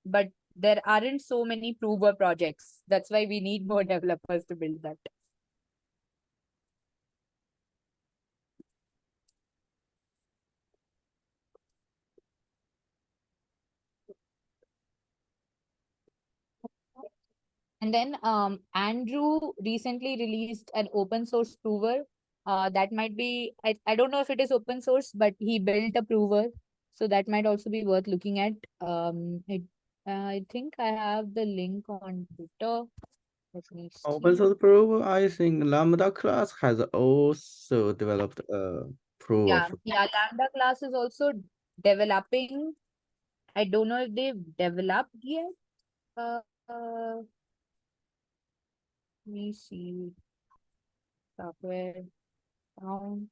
but there aren't so many prover projects. That's why we need more developers to build that. And then Andrew recently released an open source prover. That might be, I don't know if it is open source, but he built a prover. So that might also be worth looking at. I think I have the link on Twitter. Let me Open see. source proof, I think Lambda class has also developed a proof. Yeah, Lambda class is also developing. I don't know if they've developed yet. Let me see. Software found.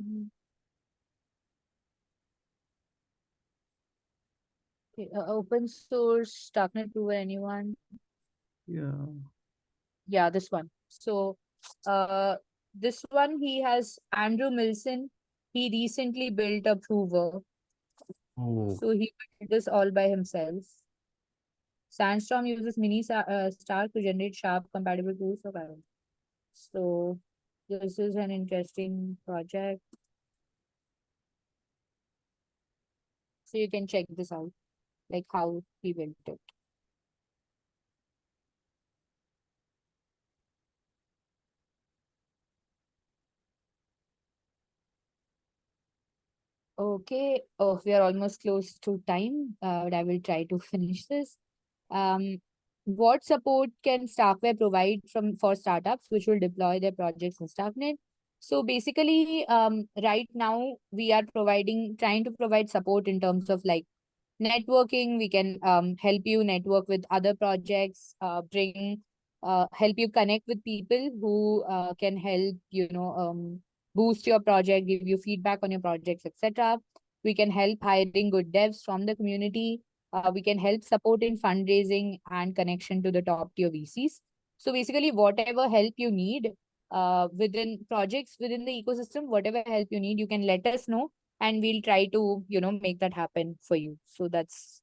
Mhm. Okay, open source, Starknet prover, anyone? Yeah. Yeah, this one. So, uh, this one he has Andrew Milson. He recently built a prover. Oh, So he built this all by himself. Sandstorm uses Stark to generate sharp compatible proofs of iron. So this is an interesting project. So you can check this out, like how he built it. Okay. Oh, we are almost close to time, but I will try to finish this. Um, what support can Starkware provide for startups which will deploy their projects in Starknet? So basically, right now we are trying to provide support in terms of like networking. We can help you network with other projects, help you connect with people who can help, boost your project, give you feedback on your projects, etc. We can help hiring good devs from the community. We can help support in fundraising and connection to the top tier VCs. So basically, whatever help you need within projects within the ecosystem, whatever help you need, you can let us know, and we'll try to make that happen for you. So that's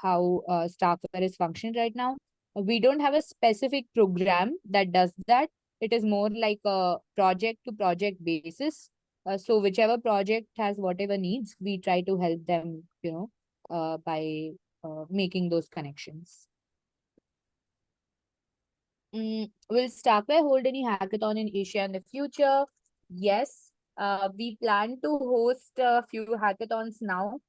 how Starkware is functioning right now. We don't have a specific program that does that. It is more like a project to project basis. So whichever project has whatever needs, we try to help them, by making those connections. Will Starkware hold any hackathon in Asia in the future? Yes. We plan to host a few hackathons now.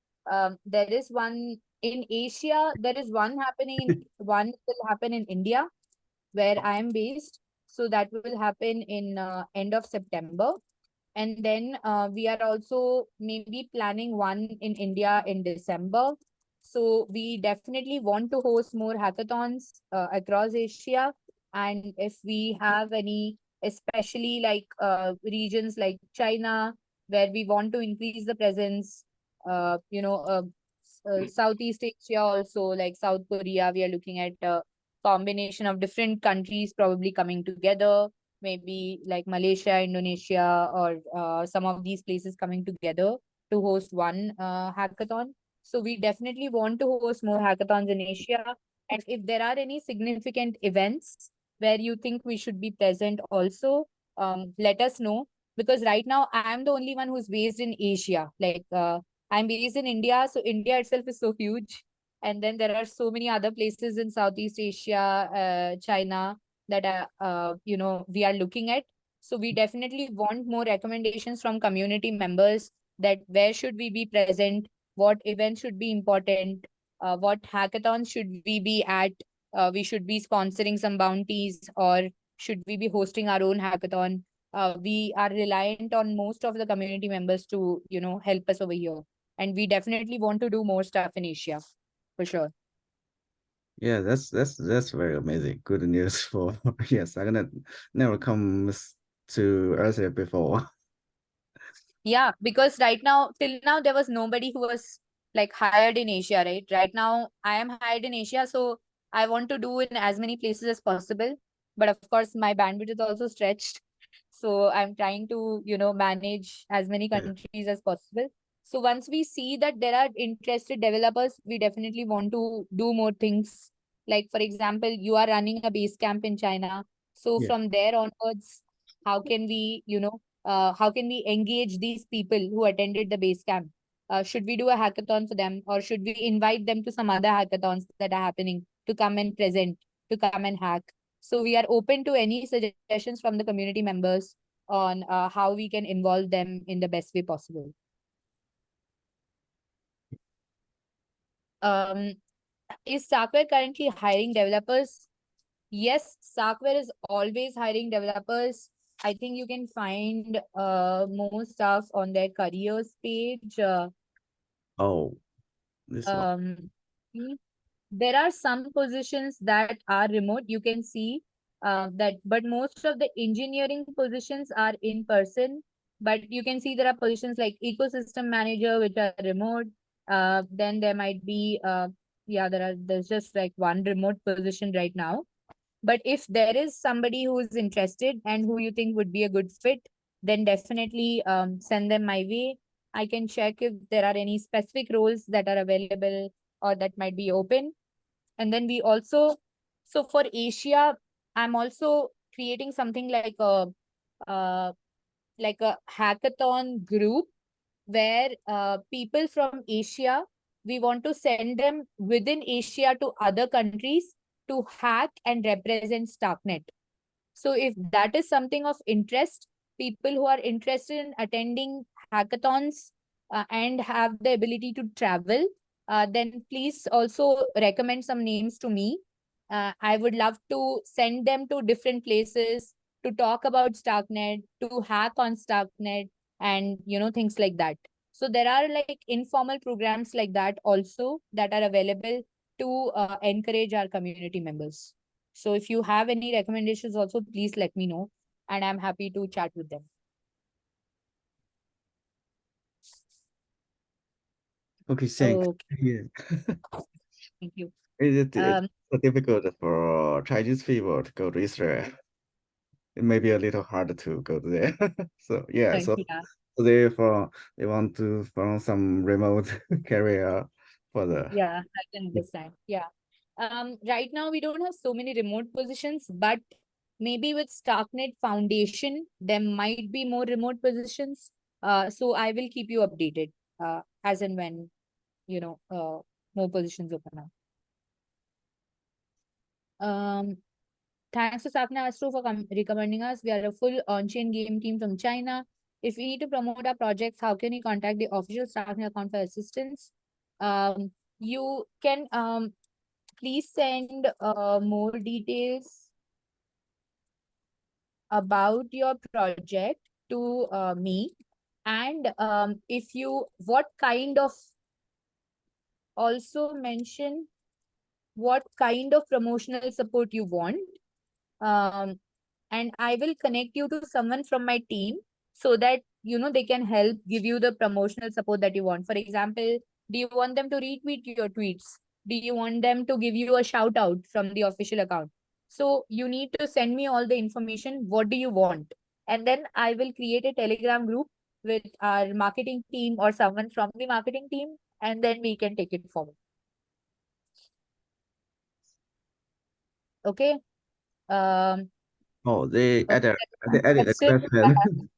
There is one in Asia. There is one will happen in India, where I am based. So that will happen in end of September. And then we are also maybe planning one in India in December. So we definitely want to host more hackathons across Asia. And if we have any, especially like regions like China, where we want to increase the presence, Southeast Asia also, like South Korea, we are looking at a combination of different countries probably coming together, maybe like Malaysia, Indonesia, or some of these places coming together to host one hackathon. So we definitely want to host more hackathons in Asia. And if there are any significant events where you think we should be present also, let us know. because right now I'm the only one who's based in Asia. Like I'm based in India, so India itself is so huge. And then there are so many other places in Southeast Asia, China, that we are looking at. So we definitely want more recommendations from community members, that where should we be present, what events should be important, what hackathons should we be at. We should be sponsoring some bounties, or should we be hosting our own hackathon. We are reliant on most of the community members to, help us over here. And we definitely want to do more stuff in Asia, for sure. Yeah, that's very amazing. Good news for yes, I'm gonna never comes to Asia before. Yeah, because right now, till now, there was nobody who was like hired in Asia, right? Right now, I am hired in Asia, so I want to do in as many places as possible. But of course, my bandwidth is also stretched. So I'm trying to, manage as many Yeah. countries as possible. So once we see that there are interested developers, we definitely want to do more things. Like, for example, you are running a base camp in China. So Yeah. from there onwards, how can we, how can we engage these people who attended the base camp? Should we do a hackathon for them, or should we invite them to some other hackathons that are happening to come and present, to come and hack? So we are open to any suggestions from the community members on how we can involve them in the best way possible. Um, is Starkware currently hiring developers? Yes, Starkware is always hiring developers. I think you can find more stuff on their careers page. Oh, this one. Mm, there are some positions that are remote. You can see that, but most of the engineering positions are in person. But you can see there are positions like ecosystem manager, which are remote. Then there might be, there's just like one remote position right now. But if there is somebody who is interested and who you think would be a good fit, then definitely send them my way. I can check if there are any specific roles that are available or that might be open. And then we also, so for Asia, I'm also creating something uh, like a hackathon group where people from Asia, we want to send them within Asia to other countries to hack and represent Starknet. So if that is something of interest, people who are interested in attending hackathons and have the ability to travel, then please also recommend some names to me. I would love to send them to different places to talk about Starknet, to hack on Starknet, and things like that. So there are like informal programs like that also that are available to encourage our community members. So if you have any recommendations also, please let me know, and I'm happy to chat with them. Okay, thanks. Okay, Yeah. thank you. It's Um, so difficult for Chinese people to go to Israel. It may be a little hard to go there. So yeah, so yeah, they want to find some remote career for the yeah, I can understand. Yeah. Right now we don't have so many remote positions, but maybe with Starknet Foundation, there might be more remote positions. So I will keep you updated as and when, more positions open up. Thanks to Starknet Astro for recommending us. We are a full on-chain game team from China. If we need to promote our projects, how can we contact the official Starknet account for assistance? You can please send more details about your project to me. And if you, what kind of, also mention what kind of promotional support you want. Um, and I will connect you to someone from my team so that they can help give you the promotional support that you want. For example, do you want them to retweet your tweets? Do you want them to give you a shout out from the official account? So you need to send me all the information. What do you want? And then I will create a Telegram group with our marketing team or someone from the marketing team, and then we can take it forward. Okay. Um, oh they okay, added that's one a question. question.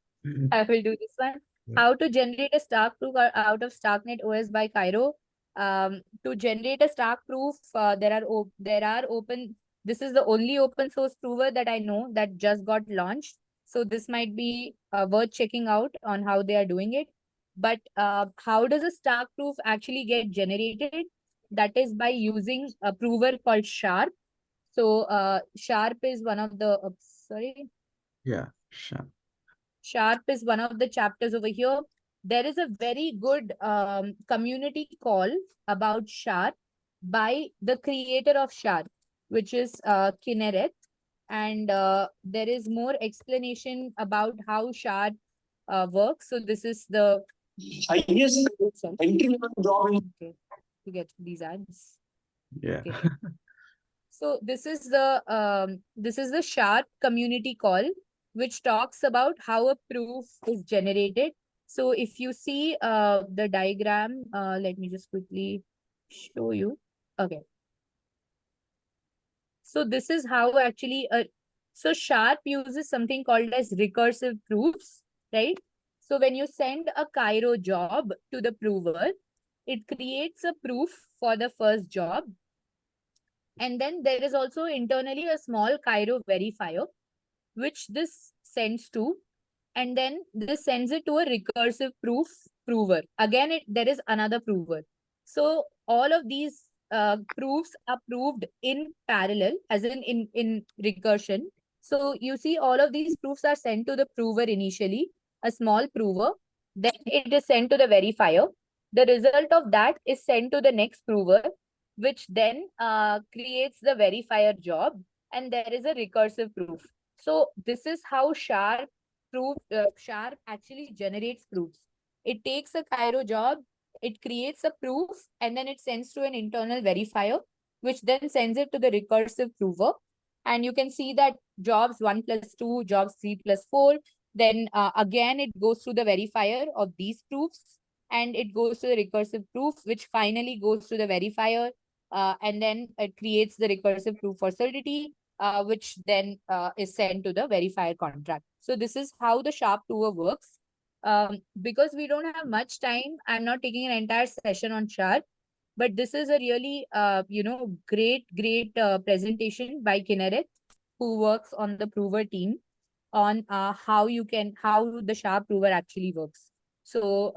I will do this one. Yeah. How to generate a Stark proof out of Starknet OS by Cairo. To generate a Stark proof, there are open. This is the only open source prover that I know that just got launched. So this might be worth checking out on how they are doing it. But how does a Stark proof actually get generated? That is by using a prover called Sharp. So Sharp is one of the sorry. Yeah, sure. Sharp is one of the chapters over here. There is a very good community call about Sharp by the creator of Sharp, which is Kinneret. And there is more explanation about how Sharp works. So this is the highest entry level job in okay, to get these ads. Yeah. Okay. So this is the Sharp community call, which talks about how a proof is generated. So if you see the diagram, let me just quickly show you. Okay. So this is how actually so Sharp uses something called as recursive proofs, right? So when you send a Cairo job to the prover, it creates a proof for the first job. And then there is also internally a small Cairo verifier, which this sends to, and then this sends it to a recursive proof prover. Again, there is another prover. So all of these proofs are proved in parallel, as in recursion. So you see all of these proofs are sent to the prover initially, a small prover. Then it is sent to the verifier. The result of that is sent to the next prover, which then creates the verifier job, and there is a recursive proof. So this is how Sharp actually generates proofs. It takes a Cairo job, it creates a proof, and then it sends to an internal verifier, which then sends it to the recursive prover. And you can see that jobs 1 plus 2, jobs 3 plus 4. Then again, it goes through the verifier of these proofs, and it goes to the recursive proof, which finally goes to the verifier. And then it creates the recursive proof for solidity, which then is sent to the verifier contract. So this is how the Sharp prover works. Because we don't have much time, I'm not taking an entire session on Sharp, but this is a really, great presentation by Kinneret, who works on the prover team on how the Sharp prover actually works. So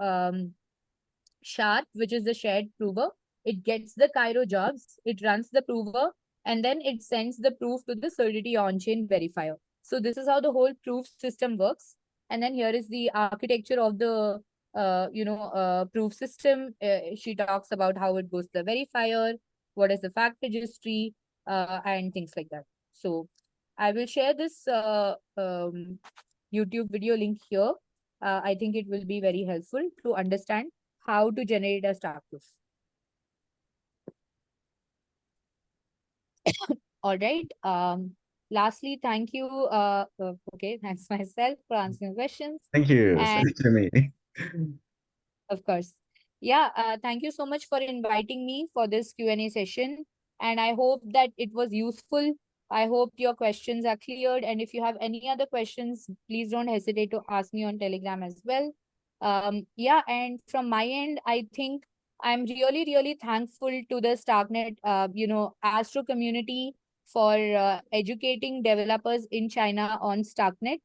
Sharp, which is the shared prover, it gets the Cairo jobs, it runs the prover, and then it sends the proof to the Solidity on-chain verifier. So this is how the whole proof system works. And then here is the architecture of the proof system. She talks about how it goes to the verifier, what is the fact registry, and things like that. So I will share this YouTube video link here. I think it will be very helpful to understand how to generate a Stark proof. All right. Lastly, thank you. Okay, thanks myself for answering questions. Thank you. And Thank you, me. of course. Yeah, thank you so much for inviting me for this Q&A session. And I hope that it was useful. I hope your questions are cleared. And if you have any other questions, please don't hesitate to ask me on Telegram as well. Yeah, and from my end, I think I'm really, really thankful to the Starknet, Astro community for educating developers in China on Starknet.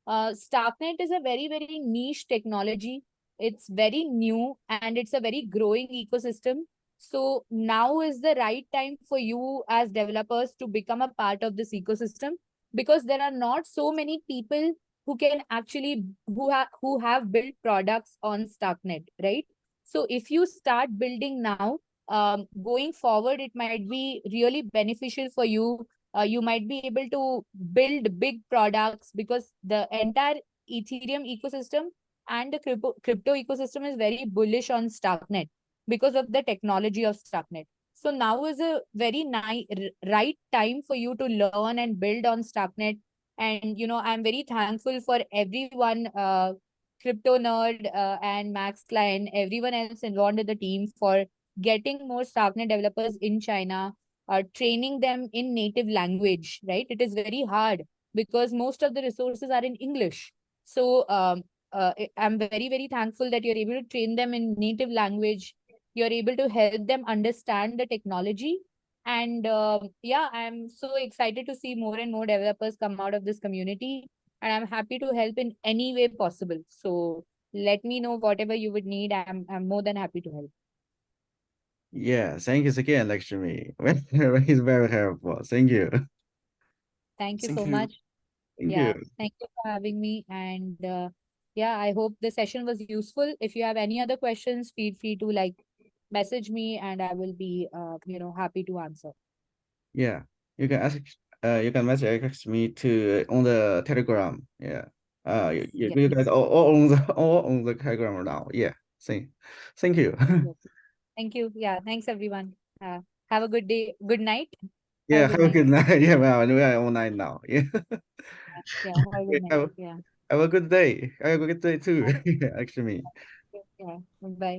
Starknet is a very, very niche technology. It's very new and it's a very growing ecosystem. So now is the right time for you as developers to become a part of this ecosystem, because there are not so many people who can actually who have built products on Starknet, right? So if you start building now, going forward, it might be really beneficial for you. You might be able to build big products, because the entire Ethereum ecosystem and the crypto ecosystem is very bullish on Starknet because of the technology of Starknet. So now is a very right time for you to learn and build on Starknet. And I'm very thankful for everyone, crypto nerd and Max Klein, everyone else involved in the team, for getting more Starknet developers in China, training them in native language, right? It is very hard because most of the resources are in English. So I'm very, very thankful that you're able to train them in native language. You're able to help them understand the technology. And yeah, I'm so excited to see more and more developers come out of this community. And I'm happy to help in any way possible. So let me know whatever you would need. I'm more than happy to help. Yeah, thank you again, Lakshmi. It's very helpful. Thank you. Thank you Thank so you. much. Thank Yeah, you. thank you for having me. And yeah, I hope the session was useful. If you have any other questions, feel free to like message me and I will be happy to answer. Yeah, you can ask. You can message me to on the Telegram. Yeah. Yes, You guys all on the Telegram now. Yeah. Thank you. yes. Thank you. Yeah, thanks everyone. Have a good day. Good night. Have Yeah. a good Have a night. good night. Yeah. Well, we are online now. Yeah. Yeah, have a good night. Have, Yeah. have a good day. Have a good day too. Actually. Yeah. Bye.